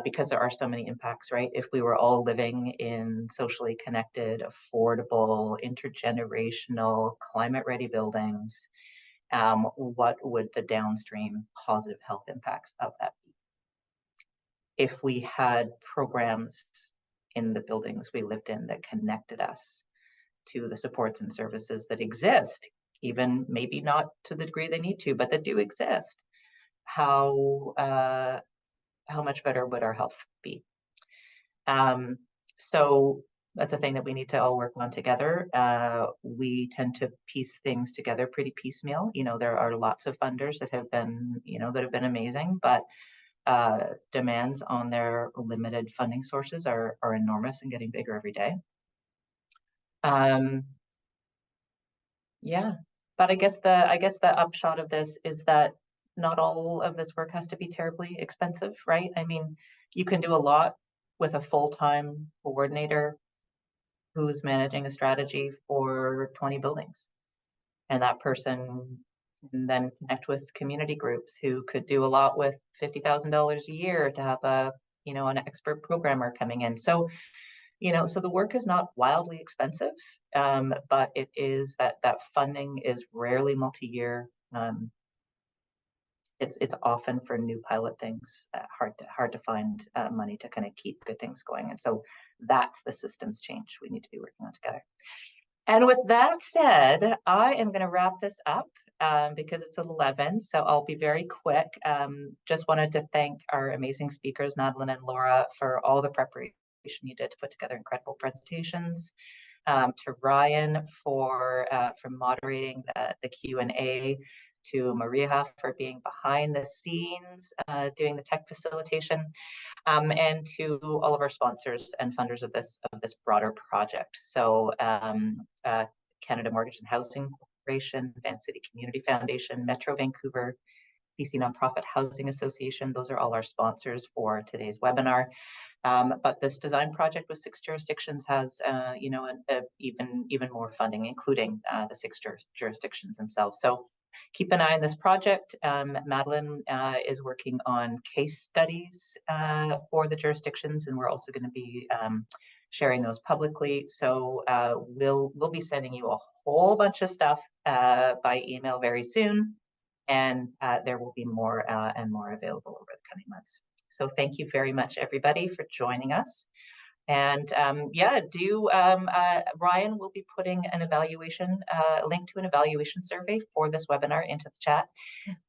because there are so many impacts, right? If we were all living in socially connected, affordable, intergenerational, climate-ready buildings, what would the downstream positive health impacts of that be? If we had programs in the buildings we lived in that connected us to the supports and services that exist, even maybe not to the degree they need to, but that do exist, how much better would our health be? So that's a thing that we need to all work on together. We tend to piece things together pretty piecemeal. There are lots of funders that have been, amazing, but demands on their limited funding sources are enormous and getting bigger every day. Yeah, but I guess the upshot of this is that not all of this work has to be terribly expensive, right? I mean, you can do a lot with a full-time coordinator who's managing a strategy for 20 buildings. And that person can then connect with community groups who could do a lot with $50,000 a year to have an expert programmer coming in. So so the work is not wildly expensive, but it is that funding is rarely multi-year. It's often for new pilot things, hard to find money to kind of keep good things going. And so that's the systems change we need to be working on together. And with that said, I am going to wrap this up because it's 11, so I'll be very quick. Just wanted to thank our amazing speakers, Madeline and Laura, for all the preparation you did to put together incredible presentations. To Ryan for moderating the Q&A, to Maria for being behind the scenes, doing the tech facilitation, and to all of our sponsors and funders of this broader project. So Canada Mortgage and Housing Corporation, Van City Community Foundation, Metro Vancouver, BC Nonprofit Housing Association, those are all our sponsors for today's webinar. But this design project with 6 jurisdictions has, even more funding, including the 6 jurisdictions themselves. So keep an eye on this project. Madeline is working on case studies for the jurisdictions, and we're also going to be sharing those publicly. So we'll be sending you a whole bunch of stuff by email very soon. and there will be more and more available over the coming months. So thank you very much, everybody, for joining us. And yeah, Ryan will be putting an evaluation, link to an evaluation survey for this webinar into the chat.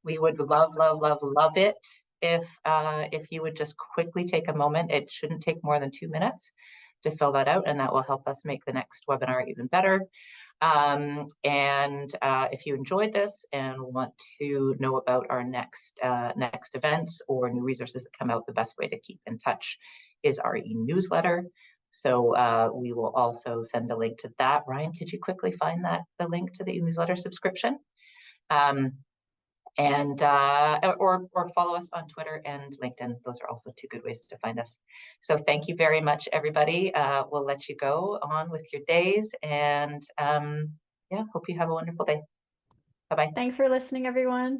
We would love, love, love, love it if you would just quickly take a moment. It shouldn't take more than 2 minutes to fill that out, and that will help us make the next webinar even better. If you enjoyed this and want to know about our next events or new resources that come out, the best way to keep in touch is our e-newsletter. So we will also send a link to that. Ryan, could you quickly find the link to the e-newsletter subscription? Or follow us on Twitter and LinkedIn. Those are also 2 good ways to find us. So thank you very much, everybody. We'll let you go on with your days, and yeah, hope you have a wonderful day. Bye-bye.
Thanks for listening, everyone.